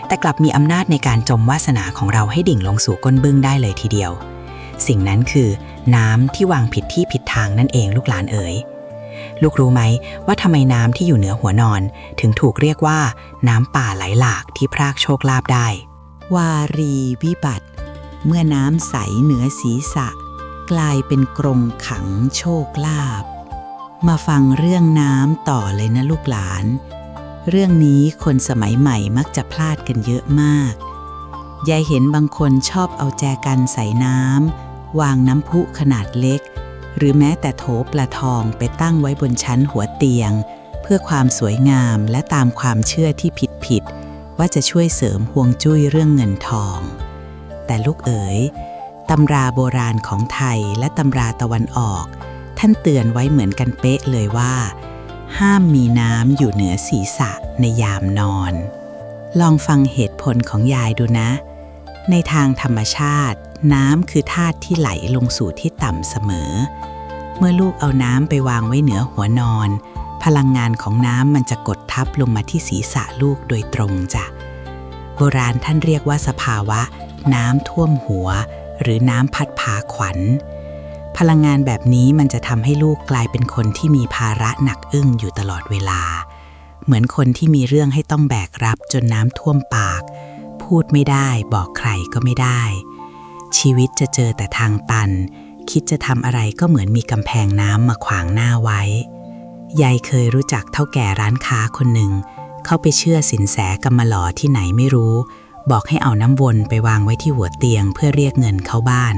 A: แต่กลับมีอำนาจในการจมวาสนาของเราให้ดิ่งลงสู่ก้นบึ้งได้เลยทีเดียวสิ่งนั้นคือน้ำที่วางผิดที่ผิดทางนั่นเองลูกหลานเอ๋ยลูกรู้ไหมว่าทำไมน้ำที่อยู่เหนือหัวนอนถึงถูกเรียกว่าน้ำป่าไหลหลากที่พรากโชคลาภได้วารีวิบัติเมื่อน้ำใสเหนือศีรษะกลายเป็นกรงขังโชคลาภมาฟังเรื่องน้ำต่อเลยนะลูกหลานเรื่องนี้คนสมัยใหม่มักจะพลาดกันเยอะมากยายเห็นบางคนชอบเอาแจกันใส่น้ำวางน้ำพุขนาดเล็กหรือแม้แต่โถปลาทองไปตั้งไว้บนชั้นหัวเตียงเพื่อความสวยงามและตามความเชื่อที่ผิดว่าจะช่วยเสริมฮวงจุ้ยเรื่องเงินทองแต่ลูกเอ๋ยตำราโบราณของไทยและตำราตะวันออกท่านเตือนไว้เหมือนกันเป๊ะเลยว่าห้ามมีน้ำอยู่เหนือศีรษะในยามนอนลองฟังเหตุผลของยายดูนะในทางธรรมชาติ
B: น้ำคือธาตุที่ไหลลงสู่ที่ต่ำเสมอ เมื่อลูกเอาน้ำไปวางไว้เหนือหัวนอน พลังงานของน้ำมันจะกดทับลงมาที่ศีรษะลูกโดยตรงจ้ะโบราณท่านเรียกว่าสภาวะน้ำท่วมหัวหรือน้ำพัดพาขวัญพลังงานแบบนี้มันจะทำให้ลูกกลายเป็นคนที่มีภาระหนักอึ้งอยู่ตลอดเวลาเหมือนคนที่มีเรื่องให้ต้องแบกรับจนน้ำท่วมปากพูดไม่ได้บอกใครก็ไม่ได้ชีวิตจะเจอแต่ทางตันคิดจะทำอะไรก็เหมือนมีกำแพงน้ำมาขวางหน้าไว้ยายเคยรู้จักเฒ่าแก่ร้านค้าคนหนึ่งเข้าไปเชื่อสินแสกำมะหลอที่ไหนไม่รู้บอกให้เอาน้ำวนไปวางไว้ที่หัวเตียงเพื่อเรียกเงินเข้าบ้าน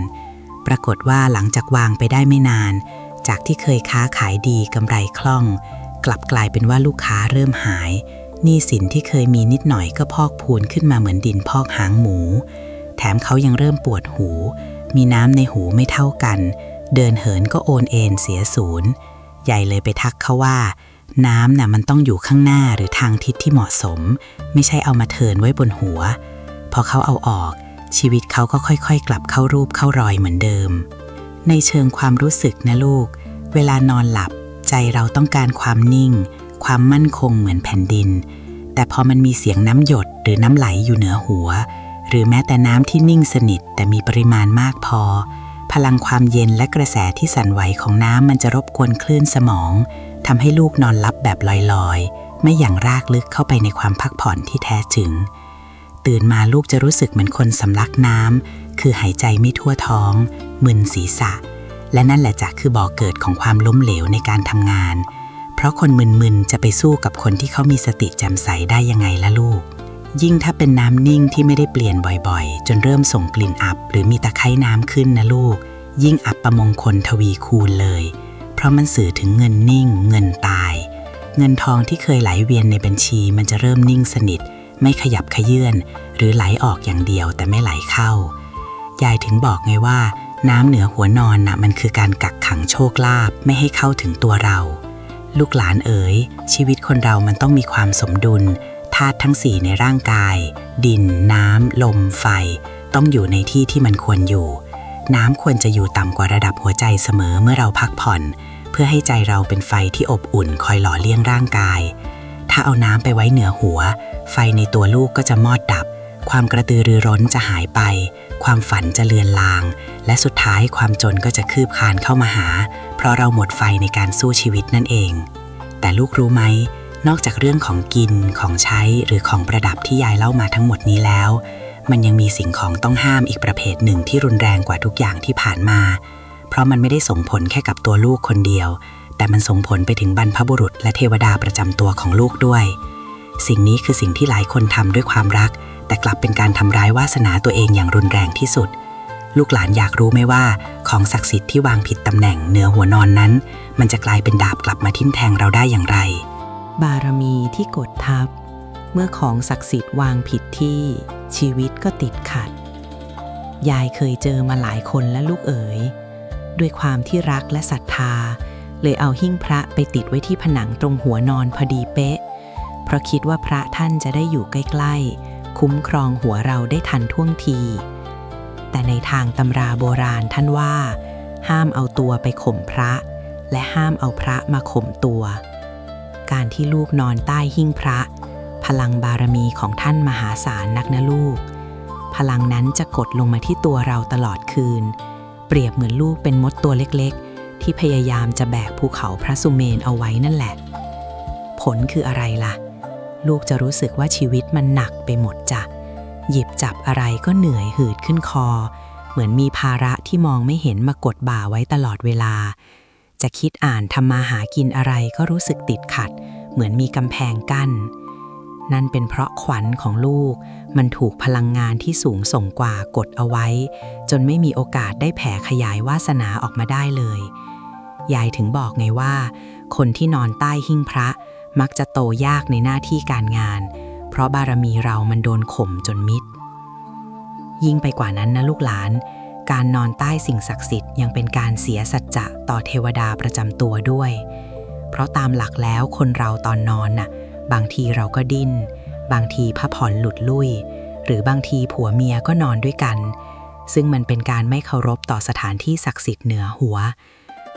B: ปรากฏว่าหลังจากวางไปได้ไม่นานจากที่เคยค้าขายดีกำไรคล่องกลับกลายเป็นว่าลูกค้าเริ่มหายหนี้สินที่เคยมีนิดหน่อยก็พอกพูนขึ้นมาเหมือนดินพอกหางหมูแถมเขายังเริ่มปวดหูมีน้ำในหูไม่เท่ากันเดินเหินก็โอนเอ็นเสียศูนย์ใหญ่เลยไปทักเขาว่าน้ำน่ะมันต้องอยู่ข้างหน้าหรือทางทิศที่เหมาะสมไม่ใช่เอามาเทินไว้บนหัวพอเขาเอาออกชีวิตเขาก็ค่อยๆกลับเข้ารูปเข้ารอยเหมือนเดิมในเชิงความรู้สึกนะลูกเวลานอนหลับใจเราต้องการความนิ่งความมั่นคงเหมือนแผ่นดินแต่พอมันมีเสียงน้ำหยดหรือน้ำไหลอยู่เหนือหัวหรือแม้แต่น้ำที่นิ่งสนิทแต่มีปริมาณมากพอพลังความเย็นและกระแสที่สั่นไหวของน้ำมันจะรบกวนคลื่นสมองทำให้ลูกนอนหลับแบบลอยๆไม่อย่างรากลึกเข้าไปในความพักผ่อนที่แท้จริงตื่นมาลูกจะรู้สึกเหมือนคนสำลักน้ำคือหายใจไม่ทั่วท้องมึนศีรษะและนั่นแหละจ้ะคือบ่อเกิดของความล้มเหลวในการทำงานเพราะคนมึนๆจะไปสู้กับคนที่เขามีสติแจ่มใสได้ยังไงล่ะลูกยิ่งถ้าเป็นน้ำนิ่งที่ไม่ได้เปลี่ยนบ่อยๆจนเริ่มส่งกลิ่นอับหรือมีตะไคร่น้ำขึ้นนะลูกยิ่งอับประมงคลทวีคูณเลยเพราะมันสื่อถึงเงินนิ่งเงินตายเงินทองที่เคยไหลเวียนในบัญชีมันจะเริ่มนิ่งสนิทไม่ขยับขยื่นหรือไหลออกอย่างเดียวแต่ไม่ไหลเข้ายายถึงบอกไงว่าน้ำเหนือหัวนอนน่ะมันคือการกักขังโชคลาภไม่ให้เข้าถึงตัวเราลูกหลานเอ๋ยชีวิตคนเรามันต้องมีความสมดุลธาตุทั้ง4ในร่างกายดินน้ำลมไฟต้องอยู่ในที่ที่มันควรอยู่น้ำควรจะอยู่ต่ำกว่าระดับหัวใจเสมอเมื่อเราพักผ่อนเพื่อให้ใจเราเป็นไฟที่อบอุ่นคอยหล่อเลี้ยงร่างกายถ้าเอาน้ำไปไว้เหนือหัวไฟในตัวลูกก็จะมอดดับความกระตือรือร้นจะหายไปความฝันจะเลือนลางและสุดท้ายความจนก็จะคืบคลานเข้ามาหาเพราะเราหมดไฟในการสู้ชีวิตนั่นเองแต่ลูกรู้ไหมนอกจากเรื่องของกินของใช้หรือของประดับที่ยายเล่ามาทั้งหมดนี้แล้วมันยังมีสิ่งของต้องห้ามอีกประเภทหนึ่งที่รุนแรงกว่าทุกอย่างที่ผ่านมาเพราะมันไม่ได้ส่งผลแค่กับตัวลูกคนเดียวแต่มันส่งผลไปถึงบรรพบุรุษและเทวดาประจำตัวของลูกด้วยสิ่งนี้คือสิ่งที่หลายคนทำด้วยความรักแต่กลับเป็นการทำร้ายวาสนาตัวเองอย่างรุนแรงที่สุดลูกหลานอยากรู้ไหมว่าของศักดิ์สิทธิ์ที่วางผิดตำแหน่งเหนือหัวนอนนั้นมันจะกลายเป็นดาบกลับมาทิ่มแทงเราได้อย่างไรบารมีที่กดทับเมื่อของศักดิ์สิทธิ์วางผิดที่ชีวิตก็ติดขัดยายเคยเจอมาหลายคนและลูกเอ๋ยด้วยความที่รักและศรัทธาเลยเอาหิ้งพระไปติดไว้ที่ผนังตรงหัวนอนพอดีเป๊ะเพราะคิดว่าพระท่านจะได้อยู่ใกล้ๆคุ้มครองหัวเราได้ทันท่วงทีแต่ในทางตำราโบราณท่านว่าห้ามเอาตัวไปข่มพระและห้ามเอาพระมาข่มตัวการที่ลูกนอนใต้หิ้งพระพลังบารมีของท่านมหาศาลนักนะลูกพลังนั้นจะกดลงมาที่ตัวเราตลอดคืนเปรียบเหมือนลูกเป็นมดตัวเล็กๆที่พยายามจะแบกภูเขาพระสุเมนเอาไว้นั่นแหละผลคืออะไรล่ะลูกจะรู้สึกว่าชีวิตมันหนักไปหมดจ้ะหยิบจับอะไรก็เหนื่อยหืดขึ้นคอเหมือนมีภาระที่มองไม่เห็นมากดบ่าไว้ตลอดเวลาจะคิดอ่านทำมาหากินอะไรก็รู้สึกติดขัดเหมือนมีกำแพงกั้นนั่นเป็นเพราะขวัญของลูกมันถูกพลังงานที่สูงส่งกว่ากดเอาไว้จนไม่มีโอกาสได้แผ่ขยายวาสนาออกมาได้เลยยายถึงบอกไงว่าคนที่นอนใต้หิ้งพระมักจะโตยากในหน้าที่การงานเพราะบารมีเรามันโดนข่มจนมิดยิ่งไปกว่านั้นนะลูกหลานการนอนใต้สิ่งศักดิ์สิทธิ์ยังเป็นการเสียสัจจะต่อเทวดาประจำตัวด้วยเพราะตามหลักแล้วคนเราตอนนอนน่ะบางทีเราก็ดิ้นบางทีผ้าผ่อนหลุดลุ่ยหรือบางทีผัวเมียก็นอนด้วยกัน
C: ซึ่งมันเป็นการไม่เคารพต่อสถานที่ศักดิ์สิทธิ์เหนือหัว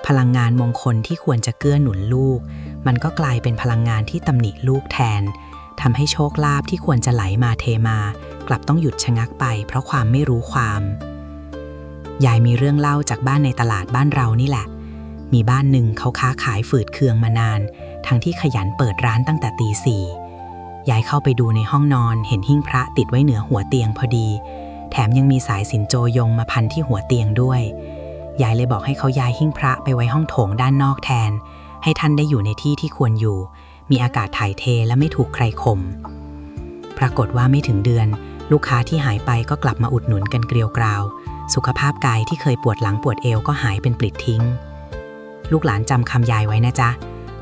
C: พลังงานมงคลที่ควรจะเกื้อหนุนลูกมันก็กลายเป็นพลังงานที่ตำหนิลูกแทนทำให้โชคลาภที่ควรจะไหลมาเทมากลับต้องหยุดชะงักไปเพราะความไม่รู้ความยายมีเรื่องเล่าจากบ้านในตลาดบ้านเรานี่แหละมีบ้านหนึ่งเขาค้าขายฝืดเคืองมานานทั้งที่ขยันเปิดร้านตั้งแต่ตี 4ยายเข้าไปดูในห้องนอนเห็นหิ้งพระติดไว้เหนือหัวเตียงพอดีแถมยังมีสายสิญจน์โจยงมาพันที่หัวเตียงด้วยยายเลยบอกให้เขาย้ายหิ้งพระไปไว้ห้องโถงด้านนอกแทนให้ท่านได้อยู่ในที่ที่ควรอยู่มีอากาศถ่ายเทและไม่ถูกใครข่มปรากฏว่าไม่ถึงเดือนลูกค้าที่หายไปก็กลับมาอุดหนุนกันเกลียวกราวสุขภาพกายที่เคยปวดหลังปวดเอวก็หายเป็นปลิดทิ้งลูกหลานจำคำยายไว้นะจ๊ะ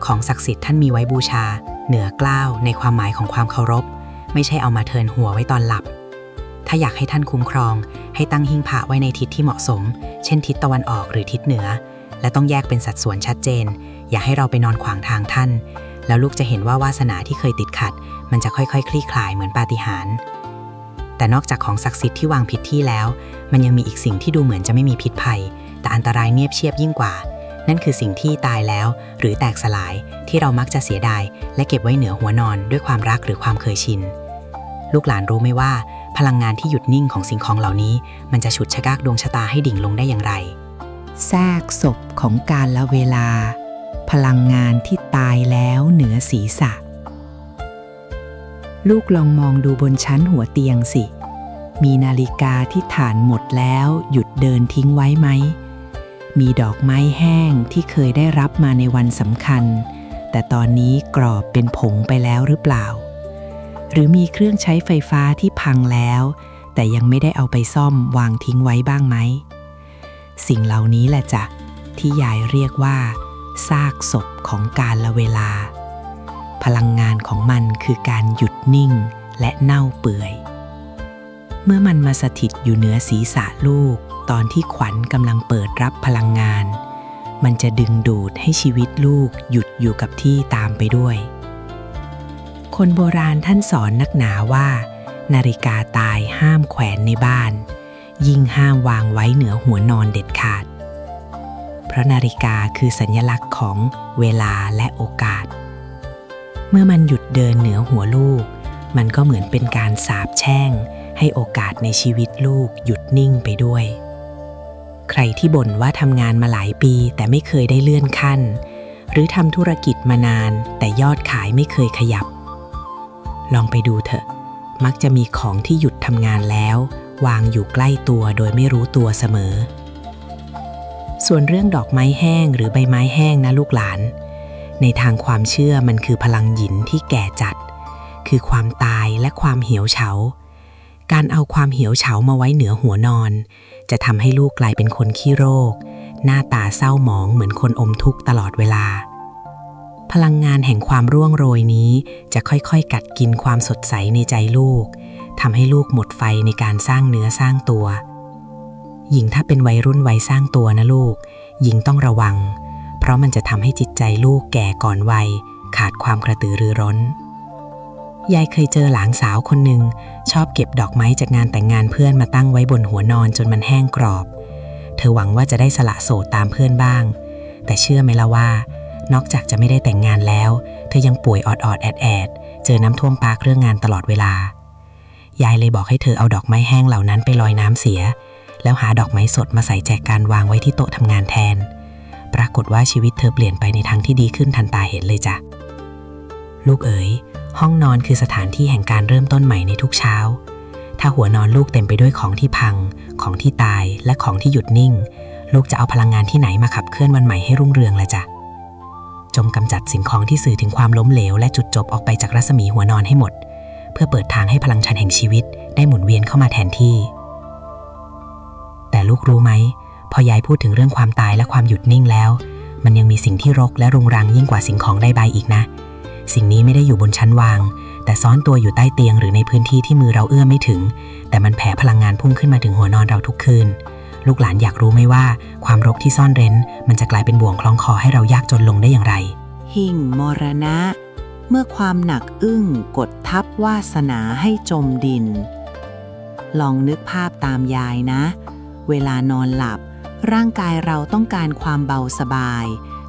C: ของศักดิ์สิทธิ์ท่านมีไว้บูชาเหนือเกล้าในความหมายของความเคารพไม่ใช่เอามาเทินหัวไว้ตอนหลับถ้าอยากให้ท่านคุ้มครองให้ตั้งหิ้งพระไว้ในทิศที่เหมาะสมเช่นทิศตะวันออกหรือทิศเหนือและต้องแยกเป็นสัดส่วนชัดเจนอย่าให้เราไปนอนขวางทางท่านแล้วลูกจะเห็นว่าวาสนาที่เคยติดขัดมันจะค่อยๆคลี่คลายเหมือนปาฏิหาริย์แต่นอกจากของศักดิ์สิทธิ์ที่วางผิดที่แล้วมันยังมีอีกสิ่งที่ดูเหมือนจะไม่มีพิษภัยแต่อันตรายเนียบเชียบยิ่งกว่านั่นคือสิ่งที่ตายแล้วหรือแตกสลายที่เรามักจะเสียดายและเก็บไว้เหนือหัวนอนด้วยความรักหรือความเคยชินลูกหลานรู้ไหมว่าพลังงานที่หยุดนิ่งของสิ่งของเหล่านี้มันจะฉุดชะกากดวงชะตาให้ดิ่งลงได้อย่างไร
B: ซากศพของกาลเวลาพลังงานที่ตายแล้วเหนือศีรษะลูกลองมองดูบนชั้นหัวเตียงสิมีนาฬิกาที่ถ่านหมดแล้วหยุดเดินทิ้งไว้ไหมมีดอกไม้แห้งที่เคยได้รับมาในวันสำคัญแต่ตอนนี้กรอบเป็นผงไปแล้วหรือเปล่าหรือมีเครื่องใช้ไฟฟ้าที่พังแล้วแต่ยังไม่ได้เอาไปซ่อมวางทิ้งไว้บ้างไหมสิ่งเหล่านี้แหละจ้ะที่ยายเรียกว่าซากศพของกาลเวลาพลังงานของมันคือการหยุดนิ่งและเน่าเปื่อยเมื่อมันมาสถิตอยู่เหนือศีรษะลูกตอนที่ขวัญกำลังเปิดรับพลังงานมันจะดึงดูดให้ชีวิตลูกหยุดอยู่กับที่ตามไปด้วยคนโบราณท่านสอนนักหนาว่านาฬิกาตายห้ามแขวนในบ้านยิ่งห้ามวางไว้เหนือหัวนอนเด็ดขาดเพราะนาฬิกาคือสัญลักษณ์ของเวลาและโอกาสเมื่อมันหยุดเดินเหนือหัวลูกมันก็เหมือนเป็นการสาปแช่งให้โอกาสในชีวิตลูกหยุดนิ่งไปด้วยใครที่บ่นว่าทำงานมาหลายปีแต่ไม่เคยได้เลื่อนขั้นหรือทำธุรกิจมานานแต่ยอดขายไม่เคยขยับลองไปดูเถอะมักจะมีของที่หยุดทำงานแล้ววางอยู่ใกล้ตัวโดยไม่รู้ตัวเสมอส่วนเรื่องดอกไม้แห้งหรือใบไม้แห้งนะลูกหลานในทางความเชื่อมันคือพลังหยินที่แก่จัดคือความตายและความเหี่ยวเฉาการเอาความเหี่ยวเฉามาไว้เหนือหัวนอนจะทำให้ลูกกลายเป็นคนขี้โรคหน้าตาเศร้าหมองเหมือนคนอมทุกข์ตลอดเวลาพลังงานแห่งความร่วงโรยนี้จะค่อยๆกัดกินความสดใสในใจลูกทำให้ลูกหมดไฟในการสร้างเนื้อสร้างตัวหญิงถ้าเป็นวัยรุ่นวัยสร้างตัวนะลูกหญิงต้องระวังเพราะมันจะทำให้จิตใจลูกแก่ก่อนวัยขาดความกระตือรือร้นยายเคยเจอหลานสาวคนหนึ่งชอบเก็บดอกไม้จากงานแต่งงานเพื่อนมาตั้งไว้บนหัวนอนจนมันแห้งกรอบเธอหวังว่าจะได้สละโสดตามเพื่อนบ้างแต่เชื่อไหมล่ะว่านอกจากจะไม่ได้แต่งงานแล้วเธอยังป่วยออดแอดเจอน้ำท่วมปากเรื่องงานตลอดเวลายายเลยบอกให้เธอเอาดอกไม้แห้งเหล่านั้นไปลอยน้ำเสียแล้วหาดอกไม้สดมาใส่แจกันวางไว้ที่โต๊ะทำงานแทนปรากฏว่าชีวิตเธอเปลี่ยนไปในทางที่ดีขึ้นทันตาเห็นเลยจ้ะลูกเอ๋ยห้องนอนคือสถานที่แห่งการเริ่มต้นใหม่ในทุกเช้าถ้าหัวนอนลูกเต็มไปด้วยของที่พังของที่ตายและของที่หยุดนิ่งลูกจะเอาพลังงานที่ไหนมาขับเคลื่อนวันใหม่ให้รุ่งเรืองล่ะจ๊ะจงกำจัดสิ่งของที่สื่อถึงความล้มเหลวและจุดจบออกไปจากรัศมีหัวนอนให้หมดเพื่อเปิดทางให้พลังชันแห่งชีวิตได้หมุนเวียนเข้ามาแทนที่แต่ลูกรู้ไหมพอยายพูดถึงเรื่องความตายและความหยุดนิ่งแล้วมันยังมีสิ่งที่รกและรุงรังยิ่งกว่าสิ่งของได้ใบอีกนะสิ่งนี้ไม่ได้อยู่บนชั้นวางแต่ซ่อนตัวอยู่ใต้เตียงหรือในพื้นที่ที่มือเราเอื้อมไม่ถึงแต่มันแผ่พลังงานพุ่งขึ้นมาถึงหัวนอนเราทุกคืนลูกหลานอยากรู้ไหมว่าความรกที่ซ่อนเร้นมันจะกลายเป็นบ่วงคล้องคอให้เรายากจนลงได้อย่างไร
A: หิ่งมรณะเมื่อความหนักอึ้งกดทับวาสนาให้จมดินลองนึกภาพตามยายนะ เวลานอนหลับร่างกายเราต้องการความเบาสบาย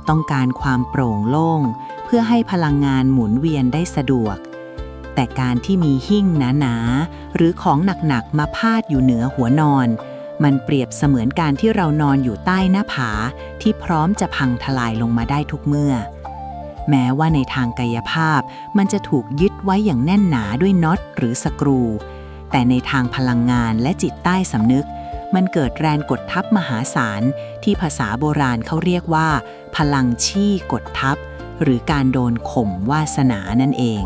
A: ต้องการความโปร่งโล่งเพื่อให้พลังงานหมุนเวียนได้สะดวกแต่การที่มีหิ้งหนาๆหรือของหนักๆมาพาดอยู่เหนือหัวนอนมันเปรียบเสมือนการที่เรานอนอยู่ใต้หน้าผาที่พร้อมจะพังทลายลงมาได้ทุกเมื่อแม้ว่าในทางกายภาพมันจะถูกยึดไว้อย่างแน่นหนาด้วยน็อตหรือสกรูแต่ในทางพลังงานและจิตใต้สำนึกมันเกิดแรงกดทับมหาศาลที่ภาษาโบราณเขาเรียกว่าพลังชี่กดทับหรือการโดนข่มวาสนานั่นเอง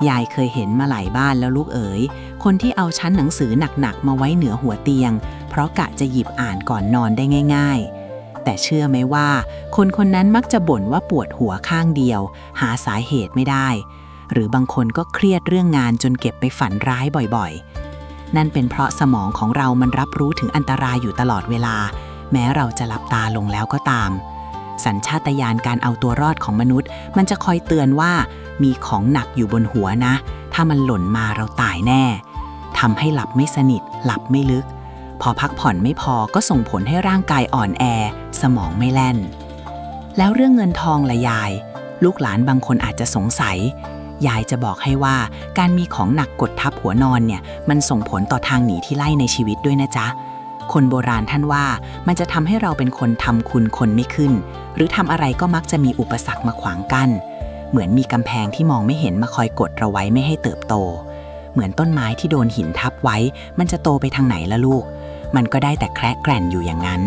A: ยายเคยเห็นมาหลายบ้านแล้วลูกเอ๋ยคนที่เอาชั้นหนังสือหนักๆมาไว้เหนือหัวเตียงเพราะกะจะหยิบอ่านก่อนนอนได้ง่ายๆแต่เชื่อไหมว่าคนคนนั้นมักจะบ่นว่าปวดหัวข้างเดียวหาสาเหตุไม่ได้หรือบางคนก็เครียดเรื่องงานจนเก็บไปฝันร้ายบ่อยๆนั่นเป็นเพราะสมองของเรามันรับรู้ถึงอันตรายอยู่ตลอดเวลาแม้เราจะหลับตาลงแล้วก็ตามสัญชาตญาณการเอาตัวรอดของมนุษย์มันจะคอยเตือนว่ามีของหนักอยู่บนหัวนะถ้ามันหล่นมาเราตายแน่ทำให้หลับไม่สนิทหลับไม่ลึกพอพักผ่อนไม่พอก็ส่งผลให้ร่างกายอ่อนแอสมองไม่แล่นแล้วเรื่องเงินทองละยายลูกหลานบางคนอาจจะสงสัยยายจะบอกให้ว่าการมีของหนักกดทับหัวนอนเนี่ยมันส่งผลต่อทางหนีที่ไล่ในชีวิตด้วยนะจ๊ะคนโบราณท่านว่ามันจะทำให้เราเป็นคนทำคุณคนไม่ขึ้นหรือทำอะไรก็มักจะมีอุปสรรคมาขวางกั้นเหมือนมีกำแพงที่มองไม่เห็นมาคอยกดเราไว้ไม่ให้เติบโตเหมือนต้นไม้ที่โดนหินทับไว้มันจะโตไปทางไหนล่ะลูกมันก็ได้แต่แคระแกร่นอยู่อย่างนั้น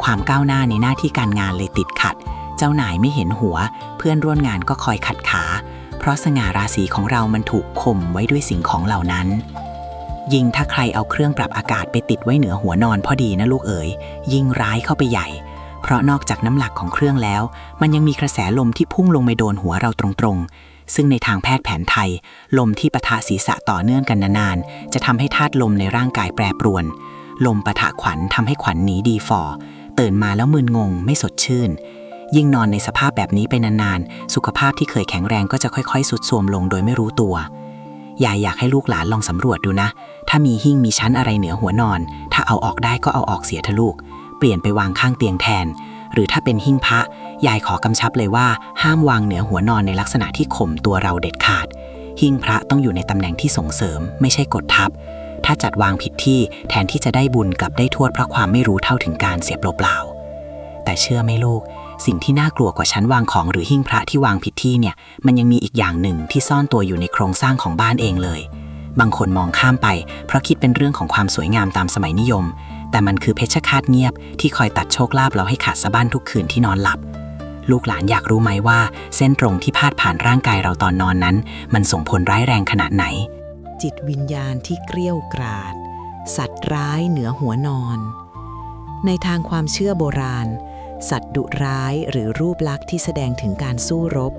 A: ความก้าวหน้าในหน้าที่การงานเลยติดขัดเจ้านายไม่เห็นหัวเพื่อนร่วมงานก็คอยขัดขาเพราะสง่าราศีของเรามันถูกข่มไว้ด้วยสิ่งของเหล่านั้นยิ่งถ้าใครเอาเครื่องปรับอากาศไปติดไว้เหนือหัวนอนพอดีนะลูกเอ๋ยยิ่งร้ายเข้าไปใหญ่เพราะนอกจากน้ำหนักของเครื่องแล้วมันยังมีกระแสลมที่พุ่งลงไปโดนหัวเราตรงๆซึ่งในทางแพทย์แผนไทยลมที่ปะทะศีรษะต่อเนื่องกันนานๆจะทำให้ธาตุลมในร่างกายแปรปรวนลมปะทะขวัญทำให้ขวัญหนีดีฝ่อตื่นมาแล้วมึนงงไม่สดชื่นยิ่งนอนในสภาพแบบนี้ไปนานๆสุขภาพที่เคยแข็งแรงก็จะค่อยๆทรุดโทรมลงโดยไม่รู้ตัวยายอยากให้ลูกหลานลองสำรวจดูนะถ้ามีหิ้งมีชั้นอะไรเหนือหัวนอนถ้าเอาออกได้ก็เอาออกเสียเถอะลูกเปลี่ยนไปวางข้างเตียงแทนหรือถ้าเป็นหิ้งพระยายขอกำชับเลยว่าห้ามวางเหนือหัวนอนในลักษณะที่ข่มตัวเราเด็ดขาดหิ้งพระต้องอยู่ในตำแหน่งที่ส่งเสริมไม่ใช่กดทับถ้าจัดวางผิดที่แทนที่จะได้บุญกลับได้โทษเพราะความไม่รู้เท่าถึงการเสียเปล่าๆแต่เชื่อไหมลูกสิ่งที่น่ากลัวกว่าชั้นวางของหรือหิ้งพระที่วางผิดที่เนี่ยมันยังมีอีกอย่างหนึ่งที่ซ่อนตัวอยู่ในโครงสร้างของบ้านเองเลยบางคนมองข้ามไปเพราะคิดเป็นเรื่องของความสวยงามตามสมัยนิยมแต่มันคือเพชฌฆาตเงียบที่คอยตัดโชคลาภเราให้ขาดสะบั้นทุกคืนที่นอนหลับลูกหลานอยากรู้ไหมว่าเส้นตรงที่พาดผ่านร่างกายเราตอนนอนนั้นมันส่งผลร้ายแรงขนาดไหน
B: จิตวิญญาณที่เกรี้ยวกราดสัตว์ร้ายเหนือหัวนอนในทางความเชื่อโบราณสัตว์ดุร้ายหรือรูปลักษณ์ที่แสดงถึงการสู้รบ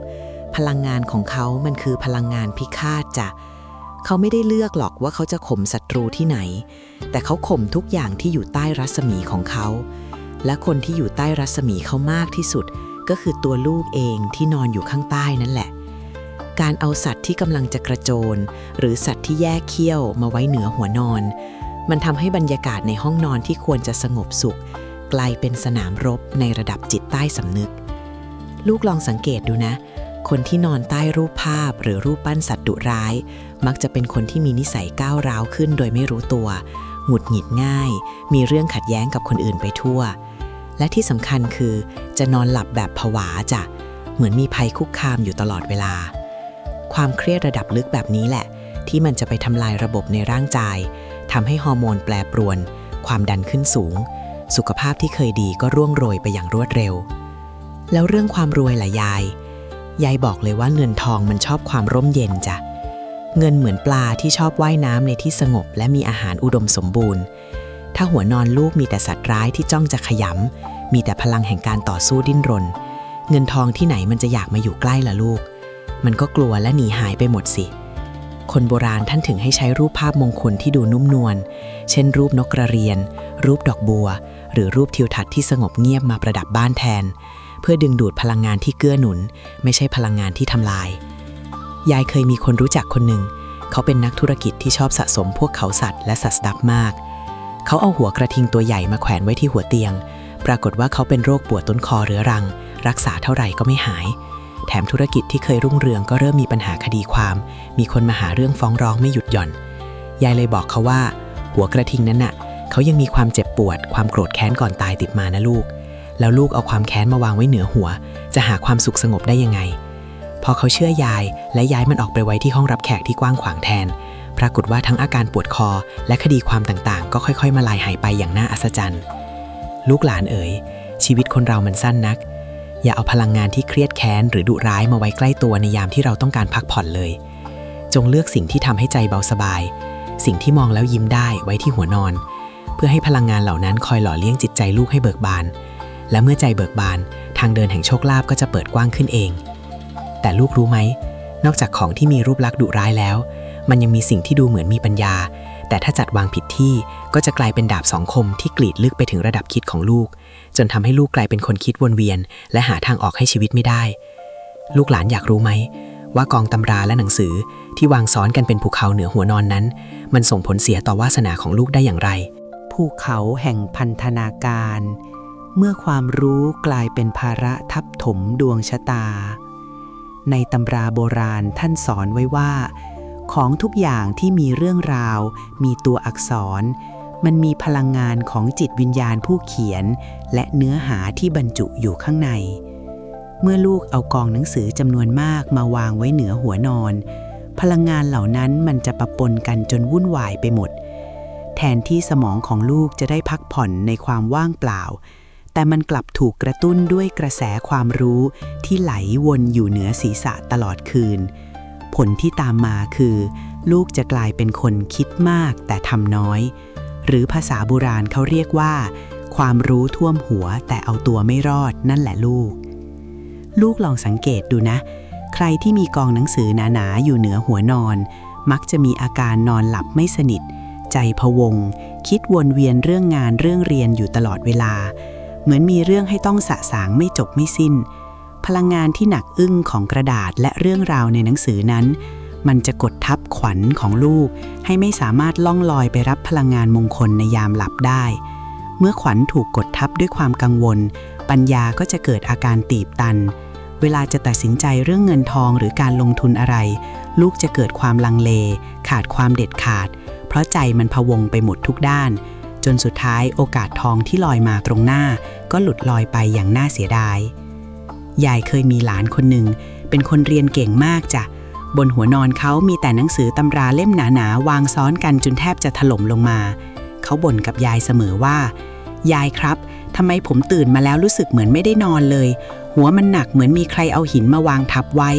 B: พลังงานของเขามันคือพลังงานพิฆาตจ้ะเขาไม่ได้เลือกหรอกว่าเขาจะข่มศัตรูที่ไหนแต่เขาข่มทุกอย่างที่อยู่ใต้รัศมีของเขาและคนที่อยู่ใต้รัศมีเขามากที่สุดก็คือตัวลูกเองที่นอนอยู่ข้างใต้นั่นแหละการเอาสัตว์ที่กำลังจะกระโจนหรือสัตว์ที่แยกเขี้ยวมาไว้เหนือหัวนอนมันทำให้บรรยากาศในห้องนอนที่ควรจะสงบสุขกลายเป็นสนามรบในระดับจิตใต้สำนึกลูกลองสังเกตดูนะคนที่นอนใต้รูปภาพหรือรูปปั้นสัตว์ดุร้ายมักจะเป็นคนที่มีนิสัยก้าวร้าวขึ้นโดยไม่รู้ตัวหงุดหงิดง่ายมีเรื่องขัดแย้งกับคนอื่นไปทั่วและที่สำคัญคือจะนอนหลับแบบผวาจ้ะเหมือนมีภัยคุกคามอยู่ตลอดเวลาความเครียดระดับลึกแบบนี้แหละที่มันจะไปทำลายระบบในร่างกายทำให้ฮอร์โมนแปรปรวนความดันขึ้นสูงสุขภาพที่เคยดีก็ร่วงโรยไปอย่างรวดเร็วแล้วเรื่องความรวยล่ะยายบอกเลยว่าเงินทองมันชอบความร่มเย็นจ้ะเงินเหมือนปลาที่ชอบว่ายน้ำในที่สงบและมีอาหารอุดมสมบูรณ์ถ้าหัวนอนลูกมีแต่สัตว์ร้ายที่จ้องจะขยำมีแต่พลังแห่งการต่อสู้ดิ้นรนเงินทองที่ไหนมันจะอยากมาอยู่ใกล้ล่ะลูกมันก็กลัวและหนีหายไปหมดสิคนโบราณท่านถึงให้ใช้รูปภาพมงคลที่ดูนุ่มนวลเช่นรูปนกกระเรียนรูปดอกบัวหรือรูปทิวทัศน์ที่สงบเงียบมาประดับบ้านแทนเพื่อดึงดูดพลังงานที่เกื้อหนุนไม่ใช่พลังงานที่ทำลายยายเคยมีคนรู้จักคนหนึ่งเขาเป็นนักธุรกิจที่ชอบสะสมพวกเขาสัตว์และสัตว์ดับมาก เขาเอาหัวกระทิงตัวใหญ่มาแขวนไว้ที่หัวเตียงปรากฏว่าเขาเป็นโรคปวดต้นคอเรื้อรังรักษาเท่าไหร่ก็ไม่หายแถมธุรกิจที่เคยรุ่งเรืองก็เริ่มมีปัญหาคดีความมีคนมาหาเรื่องฟ้องร้องไม่หยุดหย่อนยายเลยบอกเขาว่าหัวกระทิงนั้นน่ะเขายังมีความเจ็บปวดความโกรธแค้นก่อนตายติดมานะลูกแล้วลูกเอาความแค้นมาวางไว้เหนือหัวจะหาความสุขสงบได้ยังไงพอเขาเชื่อยายและย้ายมันออกไปไว้ที่ห้องรับแขกที่กว้างขวางแทนปรากฏว่าทั้งอาการปวดคอและคดีความต่างๆก็ค่อยๆมาลายหายไปอย่างน่าอัศจรรย์ลูกหลานเอ๋ยชีวิตคนเรามันสั้นนักอย่าเอาพลังงานที่เครียดแค้นหรือดุร้ายมาไว้ใกล้ตัวในยามที่เราต้องการพักผ่อนเลยจงเลือกสิ่งที่ทำให้ใจเบาสบายสิ่งที่มองแล้วยิ้มได้ไว้ที่หัวนอนเพื่อให้พลังงานเหล่านั้นคอยหล่อเลี้ยงจิตใจลูกให้เบิกบานและเมื่อใจเบิกบานทางเดินแห่งโชคลาภก็จะเปิดกว้างขึ้นเองแต่ลูกรู้ไหมนอกจากของที่มีรูปลักษณ์ดุร้ายแล้วมันยังมีสิ่งที่ดูเหมือนมีปัญญาแต่ถ้าจัดวางผิดที่ก็จะกลายเป็นดาบสองคมที่กรีดลึกไปถึงระดับคิดของลูกจนทำให้ลูกกลายเป็นคนคิดวนเวียนและหาทางออกให้ชีวิตไม่ได้ลูกหลานอยากรู้ไหมว่ากองตำราและหนังสือที่วางซ้อนกันเป็นภูเขาเหนือหัวนอนนั้นมันส่งผลเสียต่อวาสนาของลูกได้อย่างไร
A: ภูเขาแห่งพันธนาการเมื่อความรู้กลายเป็นภาระทับถมดวงชะตาในตำราโบราณท่านสอนไว้ว่าของทุกอย่างที่มีเรื่องราวมีตัวอักษรมันมีพลังงานของจิตวิญญาณผู้เขียนและเนื้อหาที่บรรจุอยู่ข้างในเมื่อลูกเอากองหนังสือจำนวนมากมาวางไว้เหนือหัวนอนพลังงานเหล่านั้นมันจะปะปนกันจนวุ่นวายไปหมดแทนที่สมองของลูกจะได้พักผ่อนในความว่างเปล่าแต่มันกลับถูกกระตุ้นด้วยกระแสความรู้ที่ไหลวนอยู่เหนือศีรษะตลอดคืนผลที่ตามมาคือลูกจะกลายเป็นคนคิดมากแต่ทำน้อยหรือภาษาโบราณเขาเรียกว่าความรู้ท่วมหัวแต่เอาตัวไม่รอดนั่นแหละลูกลองสังเกตดูนะใครที่มีกองหนังสือหนาๆอยู่เหนือหัวนอนมักจะมีอาการนอนหลับไม่สนิทใจพะวงคิดวนเวียนเรื่องงานเรื่องเรียนอยู่ตลอดเวลาเหมือนมีเรื่องให้ต้องสะสางไม่จบไม่สิ้นพลังงานที่หนักอึ้งของกระดาษและเรื่องราวในหนังสือนั้นมันจะกดทับขวัญของลูกให้ไม่สามารถล่องลอยไปรับพลังงานมงคลในยามหลับได้เมื่อขวัญถูกกดทับด้วยความกังวลปัญญาก็จะเกิดอาการตีบตันเวลาจะตัดสินใจเรื่องเงินทองหรือการลงทุนอะไรลูกจะเกิดความลังเลขาดความเด็ดขาดเพราะใจมันพะวงไปหมดทุกด้านจนสุดท้ายโอกาสทองที่ลอยมาตรงหน้าก็หลุดลอยไปอย่างน่าเสียดายยายเคยมีหลานคนหนึ่งเป็นคนเรียนเก่งมากจ้ะบนหัวนอนเขามีแต่หนังสือตำราเล่มหนาๆวางซ้อนกันจนแทบจะถล่มลงมาเขาบ่นกับยายเสมอว่ายายครับทำไมผมตื่นมาแล้วรู้สึกเหมือนไม่ได้นอนเลยหัวมันหนักเหมือนมีใครเอาหินมาวางทับไว้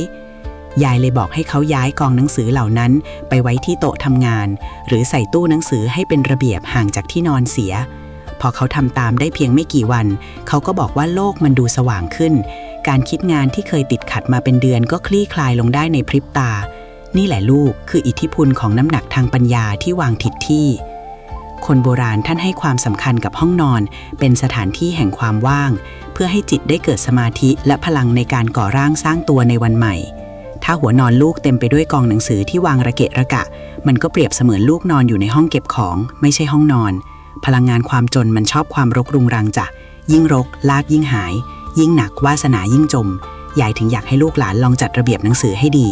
A: ยายเลยบอกให้เขาย้ายกองหนังสือเหล่านั้นไปไว้ที่โต๊ะทำงานหรือใส่ตู้หนังสือให้เป็นระเบียบห่างจากที่นอนเสียพอเขาทำตามได้เพียงไม่กี่วันเขาก็บอกว่าโลกมันดูสว่างขึ้นการคิดงานที่เคยติดขัดมาเป็นเดือนก็คลี่คลายลงได้ในพริบตานี่แหละลูกคืออิทธิพลของน้ำหนักทางปัญญาที่วางผิดที่คนโบราณท่านให้ความสำคัญกับห้องนอนเป็นสถานที่แห่งความว่างเพื่อให้จิตได้เกิดสมาธิและพลังในการก่อร่างสร้างตัวในวันใหม่ถ้าหัวนอนลูกเต็มไปด้วยกองหนังสือที่วางระเกะระกะมันก็เปรียบเสมือนลูกนอนอยู่ในห้องเก็บของไม่ใช่ห้องนอนพลังงานความจนมันชอบความรกรุงรังจ้ะยิ่งรกลาภยิ่งหายยิ่งหนักวาสนายิ่งจมยายถึงอยากให้ลูกหลานลองจัดระเบียบหนังสือให้ดี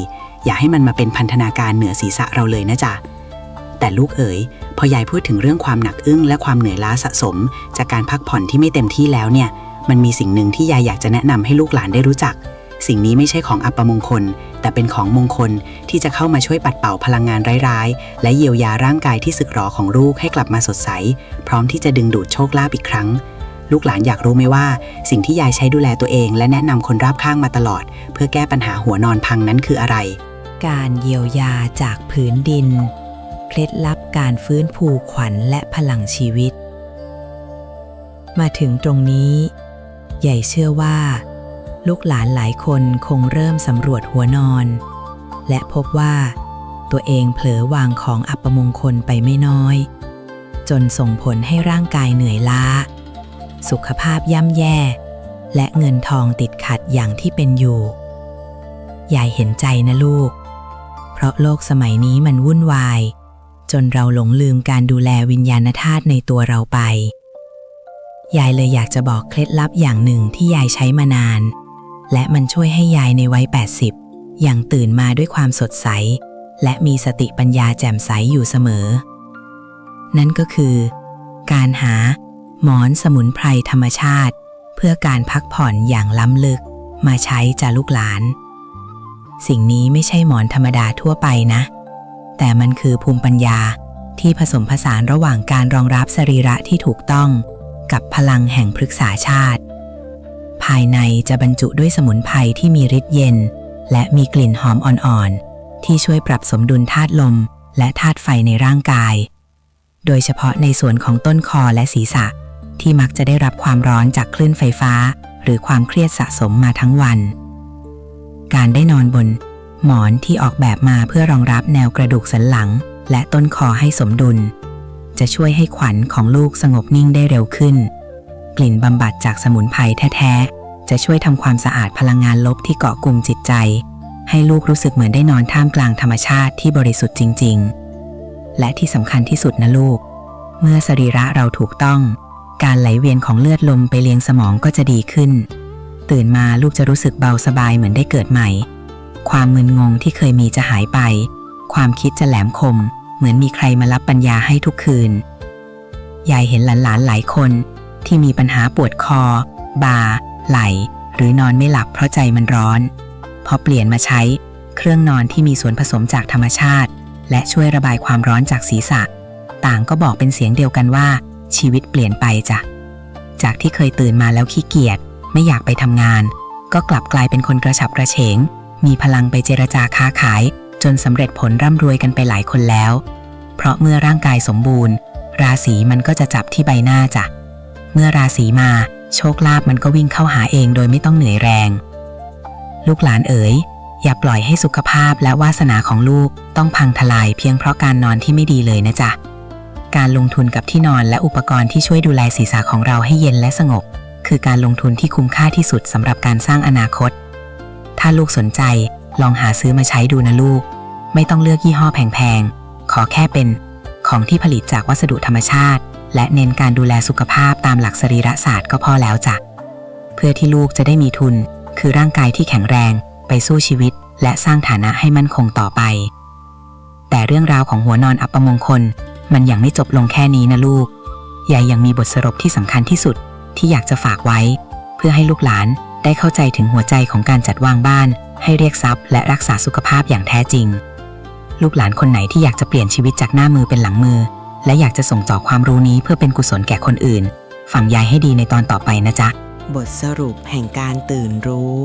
A: อย่าให้มันมาเป็นพันธนาการเหนือศีรษะเราเลยนะจ๊ะแต่ลูกเอ๋ยพอยายพูดถึงเรื่องความหนักอึ้งและความเหนื่อยล้าสะสมจากการพักผ่อนที่ไม่เต็มที่แล้วเนี่ยมันมีสิ่งหนึ่งที่ยายอยากจะแนะนำให้ลูกหลานได้รู้จักสิ่งนี้ไม่ใช่ของอัปมงคลแต่เป็นของมงคลที่จะเข้ามาช่วยปัดเป่าพลังงานร้ายๆและเยียวยาร่างกายที่สึกหรอของลูกให้กลับมาสดใสพร้อมที่จะดึงดูดโชคลาภอีกครั้งลูกหลานอยากรู้ไหมว่าสิ่งที่ยายใช้ดูแลตัวเองและแนะนำคนรอบข้างมาตลอดเพื่อแก้ปัญหาหัวนอนพังนั้นคืออะไร
B: การเยียวยาจากผืนดินเคล็ดลับการฟื้นฟูขวัญและพลังชีวิตมาถึงตรงนี้ใหญ่เชื่อว่าลูกหลานหลายคนคงเริ่มสำรวจหัวนอนและพบว่าตัวเองเผลอวางของอัปมงคลไปไม่น้อยจนส่งผลให้ร่างกายเหนื่อยล้าสุขภาพย่ำแย่และเงินทองติดขัดอย่างที่เป็นอยู่ยายเห็นใจนะลูกเพราะโลกสมัยนี้มันวุ่นวาย จนเราหลงลืมการดูแลวิญญาณธาตุในตัวเราไปยายเลยอยากจะบอกเคล็ดลับอย่างหนึ่งที่ยายใช้มานานและมันช่วยให้ยายในวัย80ยังตื่นมาด้วยความสดใสและมีสติปัญญาแจ่มใสอยู่เสมอนั่นก็คือการหาหมอนสมุนไพรธรรมชาติเพื่อการพักผ่อนอย่างล้ำลึกมาใช้จ้ะลูกหลานสิ่งนี้ไม่ใช่หมอนธรรมดาทั่วไปนะแต่มันคือภูมิปัญญาที่ผสมผสานระหว่างการรองรับสรีระที่ถูกต้องกับพลังแห่งพฤกษาชาติภายในจะบรรจุด้วยสมุนไพรที่มีฤทธิ์เย็นและมีกลิ่นหอมอ่อนๆที่ช่วยปรับสมดุลธาตุลมและธาตุไฟในร่างกายโดยเฉพาะในส่วนของต้นคอและศีรษะที่มักจะได้รับความร้อนจากคลื่นไฟฟ้าหรือความเครียดสะสมมาทั้งวันการได้นอนบนหมอนที่ออกแบบมาเพื่อรองรับแนวกระดูกสันหลังและต้นคอให้สมดุลจะช่วยให้ขวัญของลูกสงบนิ่งได้เร็วขึ้นกลิ่นบำบัดจากสมุนไพรแท้ๆจะช่วยทำความสะอาดพลังงานลบที่เกาะกลุ่มจิตใจให้ลูกรู้สึกเหมือนได้นอนท่ามกลางธรรมชาติที่บริสุทธิ์จริงๆและที่สำคัญที่สุดนะลูกเมื่อสรีระเราถูกต้องการไหลเวียนของเลือดลมไปเลี้ยงสมองก็จะดีขึ้นตื่นมาลูกจะรู้สึกเบาสบายเหมือนได้เกิดใหม่ความมึนงงที่เคยมีจะหายไปความคิดจะแหลมคมเหมือนมีใครมารับปัญญาให้ทุกคืนยายเห็นหลานๆหลายคนที่มีปัญหาปวดคอบ่าไหล่หรือนอนไม่หลับเพราะใจมันร้อนพอเปลี่ยนมาใช้เครื่องนอนที่มีส่วนผสมจากธรรมชาติและช่วยระบายความร้อนจากศีรษะต่างก็บอกเป็นเสียงเดียวกันว่าชีวิตเปลี่ยนไปจ้ะจากที่เคยตื่นมาแล้วขี้เกียจไม่อยากไปทำงานก็กลับกลายเป็นคนกระฉับกระเฉงมีพลังไปเจรจาค้าขายจนสำเร็จผลร่ำรวยกันไปหลายคนแล้วเพราะเมื่อร่างกายสมบูรณ์ราศีมันก็จะจับที่ใบหน้าจ้ะเมื่อราศีมาโชคลาภมันก็วิ่งเข้าหาเองโดยไม่ต้องเหนื่อยแรงลูกหลานเอ๋ยอย่าปล่อยให้สุขภาพและวาสนาของลูกต้องพังทลายเพียงเพราะการนอนที่ไม่ดีเลยนะจ๊ะการลงทุนกับที่นอนและอุปกรณ์ที่ช่วยดูแลศีรษะของเราให้เย็นและสงบคือการลงทุนที่คุ้มค่าที่สุดสำหรับการสร้างอนาคตถ้าลูกสนใจลองหาซื้อมาใช้ดูนะลูกไม่ต้องเลือกยี่ห้อแพงๆขอแค่เป็นของที่ผลิตจากวัสดุธรรมชาติและเน้นการดูแลสุขภาพตามหลักสรีระศาสตร์ก็พอแล้วจ้ะเพื่อที่ลูกจะได้มีทุนคือร่างกายที่แข็งแรงไปสู้ชีวิตและสร้างฐานะให้มั่นคงต่อไปแต่เรื่องราวของหัวนอนอัปมงคลมันยังไม่จบลงแค่นี้นะลูกยายยังมีบทสรุปที่สำคัญที่สุดที่อยากจะฝากไว้เพื่อให้ลูกหลานได้เข้าใจถึงหัวใจของการจัดวางบ้านให้เรียกทรัพย์และรักษาสุขภาพอย่างแท้จริงลูกหลานคนไหนที่อยากจะเปลี่ยนชีวิตจากหน้ามือเป็นหลังมือและอยากจะส่งต่อความรู้นี้เพื่อเป็นกุศลแก่คนอื่นฟังยายให้ดีในตอนต่อไปนะจ๊ะ
A: บทสรุปแห่งการตื่นรู้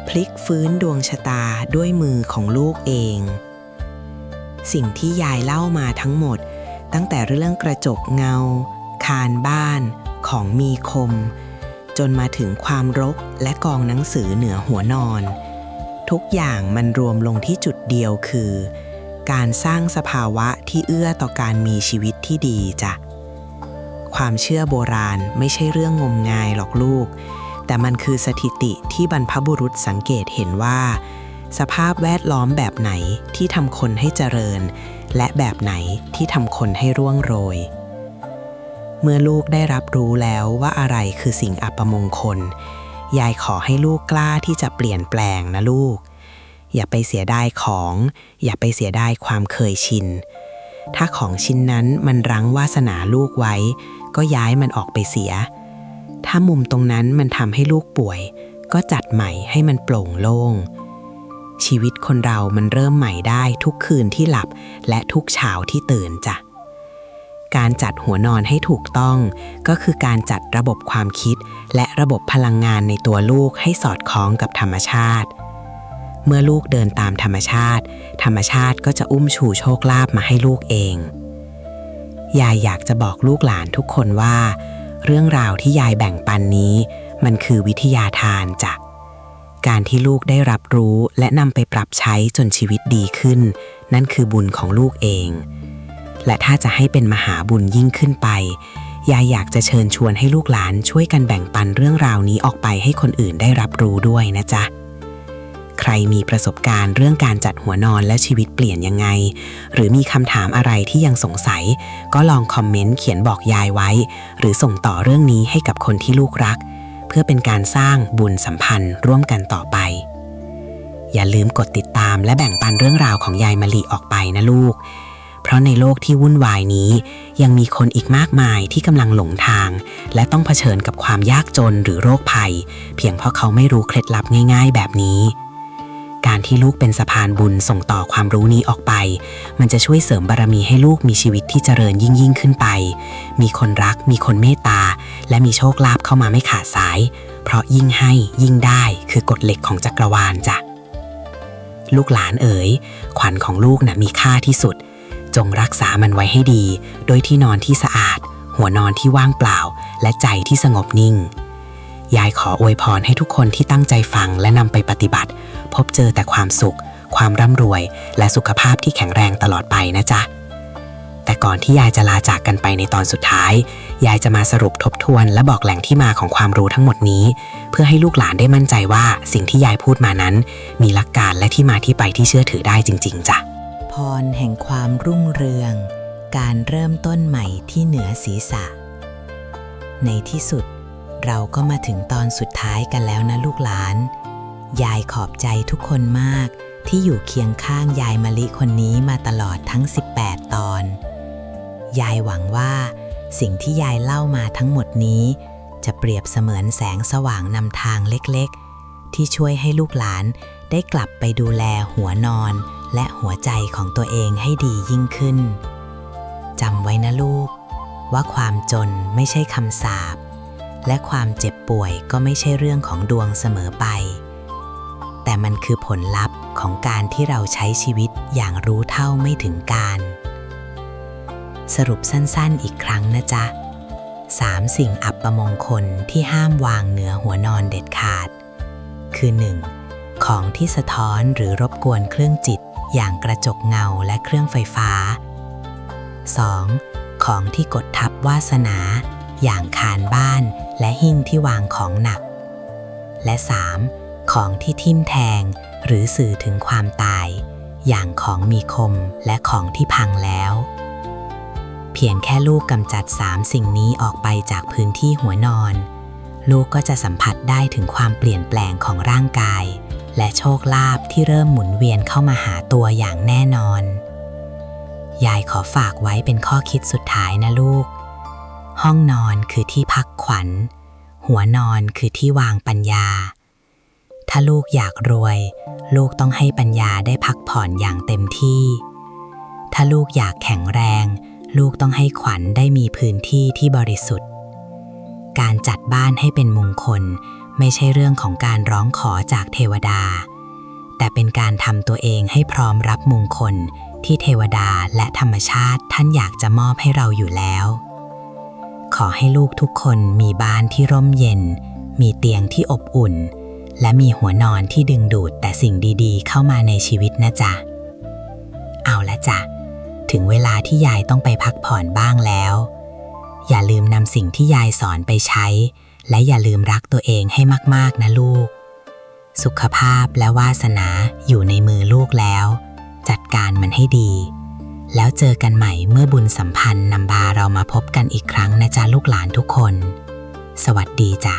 A: พลิกฟื้นดวงชะตาด้วยมือของลูกเองสิ่งที่ยายเล่ามาทั้งหมดตั้งแต่เรื่องกระจกเงาคานบ้านของมีคมจนมาถึงความรกและกองหนังสือเหนือหัวนอนทุกอย่างมันรวมลงที่จุดเดียวคือการสร้างสภาวะที่เอื้อต่อการมีชีวิตที่ดีจ้ะความเชื่อโบราณไม่ใช่เรื่องงมงายหรอกลูกแต่มันคือสถิติที่บรรพบุรุษสังเกตเห็นว่าสภาพแวดล้อมแบบไหนที่ทำคนให้เจริญและแบบไหนที่ทำคนให้ร่วงโรยเมื่อลูกได้รับรู้แล้วว่าอะไรคือสิ่งอัปมงคลยายขอให้ลูกกล้าที่จะเปลี่ยนแปลงนะลูกอย่าไปเสียดายของอย่าไปเสียดายความเคยชินถ้าของชิ้นนั้นมันรั้งวาสนาลูกไว้ก็ย้ายมันออกไปเสียถ้ามุมตรงนั้นมันทำให้ลูกป่วยก็จัดใหม่ให้มันโปร่งโล่งชีวิตคนเรามันเริ่มใหม่ได้ทุกคืนที่หลับและทุกเช้าที่ตื่นจ้ะการจัดหัวนอนให้ถูกต้องก็คือการจัดระบบความคิดและระบบพลังงานในตัวลูกให้สอดคล้องกับธรรมชาติเมื่อลูกเดินตามธรรมชาติธรรมชาติก็จะอุ้มชูโชคลาภมาให้ลูกเองยายอยากจะบอกลูกหลานทุกคนว่าเรื่องราวที่ยายแบ่งปันนี้มันคือวิทยาทานจ้ะการที่ลูกได้รับรู้และนำไปปรับใช้จนชีวิตดีขึ้นนั่นคือบุญของลูกเองและถ้าจะให้เป็นมหาบุญยิ่งขึ้นไปยายอยากจะเชิญชวนให้ลูกหลานช่วยกันแบ่งปันเรื่องราวนี้ออกไปให้คนอื่นได้รับรู้ด้วยนะจ๊ะใค
B: รมีประสบการณ์เรื่องการจัดหัวนอนและชีวิตเปลี่ยนยังไงหรือมีคำถามอะไรที่ยังสงสัยก็ลองคอมเมนต์เขียนบอกยายไว้หรือส่งต่อเรื่องนี้ให้กับคนที่ลูกรักเพื่อเป็นการสร้างบุญสัมพันธ์ร่วมกันต่อไปอย่าลืมกดติดตามและแบ่งปันเรื่องราวของยายมะลิออกไปนะลูกเพราะในโลกที่วุ่นวายนี้ยังมีคนอีกมากมายที่กำลังหลงทางและต้องเผชิญกับความยากจนหรือโรคภัยเพียงเพราะเขาไม่รู้เคล็ดลับง่ายๆแบบนี้การที่ลูกเป็นสะพานบุญส่งต่อความรู้นี้ออกไปมันจะช่วยเสริมบารมีให้ลูกมีชีวิตที่เจริญยิ่งขึ้นไปมีคนรักมีคนเมตตาและมีโชคลาภเข้ามาไม่ขาดสายเพราะยิ่งให้ยิ่งได้คือกฎเหล็กของจักรวาลจ้ะลูกหลานเอ๋ยขวัญของลูกน่ะมีค่าที่สุดจงรักษามันไว้ให้ดีโดยที่นอนที่สะอาดหัวนอนที่ว่างเปล่าและใจที่สงบนิ่งยายขออวยพรให้ทุกคนที่ตั้งใจฟังและนำไปปฏิบัติพบเจอแต่ความสุขความร่ำรวยและสุขภาพที่แข็งแรงตลอดไปนะจ๊ะแต่ก่อนที่ยายจะลาจากกันไปในตอนสุดท้ายยายจะมาสรุปทบทวนและบอกแหล่งที่มาของความรู้ทั้งหมดนี้เพื่อให้ลูกหลานได้มั่นใจว่าสิ่งที่ยายพูดมานั้นมีหลักการและที่มาที่ไปที่เชื่อถือได้จริงๆจ้ะ
A: พรแห่งความรุ่งเรืองการเริ่มต้นใหม่ที่เหนือศีรษะในที่สุดเราก็มาถึงตอนสุดท้ายกันแล้วนะลูกหลานยายขอบใจทุกคนมากที่อยู่เคียงข้างยายมะลิคนนี้มาตลอดทั้ง18ตอนยายหวังว่าสิ่งที่ยายเล่ามาทั้งหมดนี้จะเปรียบเสมือนแสงสว่างนำทางเล็กๆที่ช่วยให้ลูกหลานได้กลับไปดูแลหัวนอนและหัวใจของตัวเองให้ดียิ่งขึ้นจำไว้นะลูกว่าความจนไม่ใช่คำสาปและความเจ็บป่วยก็ไม่ใช่เรื่องของดวงเสมอไปแต่มันคือผลลัพธ์ของการที่เราใช้ชีวิตอย่างรู้เท่าไม่ถึงการสรุปสั้นๆอีกครั้งนะจ๊ะ3 สิ่งอัปมงคลที่ห้ามวางเหนือหัวนอนเด็ดขาดคือ 1. ของที่สะท้อนหรือรบกวนเครื่องจิตอย่างกระจกเงาและเครื่องไฟฟ้า 2. ของที่กดทับวาสนาอย่างคานบ้านและหิ้งที่วางของหนักและ 3. ของที่ทิ่มแทงหรือสื่อถึงความตายอย่างของมีคมและของที่พังแล้วเพียงแค่ลูกกำจัด3 สิ่งนี้ออกไปจากพื้นที่หัวนอนลูกก็จะสัมผัสได้ถึงความเปลี่ยนแปลงของร่างกายและโชคลาภที่เริ่มหมุนเวียนเข้ามาหาตัวอย่างแน่นอนยายขอฝากไว้เป็นข้อคิดสุดท้ายนะลูกห้องนอนคือที่พักขวัญหัวนอนคือที่วางปัญญาถ้าลูกอยากรวยลูกต้องให้ปัญญาได้พักผ่อนอย่างเต็มที่ถ้าลูกอยากแข็งแรงลูกต้องให้ขวัญได้มีพื้นที่ที่บริสุทธิ์การจัดบ้านให้เป็นมงคลไม่ใช่เรื่องของการร้องขอจากเทวดาแต่เป็นการทำตัวเองให้พร้อมรับมงคลที่เทวดาและธรรมชาติท่านอยากจะมอบให้เราอยู่แล้วขอให้ลูกทุกคนมีบ้านที่ร่มเย็นมีเตียงที่อบอุ่นและมีหัวนอนที่ดึงดูดแต่สิ่งดีๆเข้ามาในชีวิตนะจ๊ะเอาละจ๊ะถึงเวลาที่ยายต้องไปพักผ่อนบ้างแล้วอย่าลืมนำสิ่งที่ยายสอนไปใช้และอย่าลืมรักตัวเองให้มากๆนะลูกสุขภาพและวาสนาอยู่ในมือลูกแล้วจัดการมันให้ดีแล้วเจอกันใหม่เมื่อบุญสัมพันธ์นำพาเรามาพบกันอีกครั้งนะจ๊ะลูกหลานทุกคนสวัสดีจ้ะ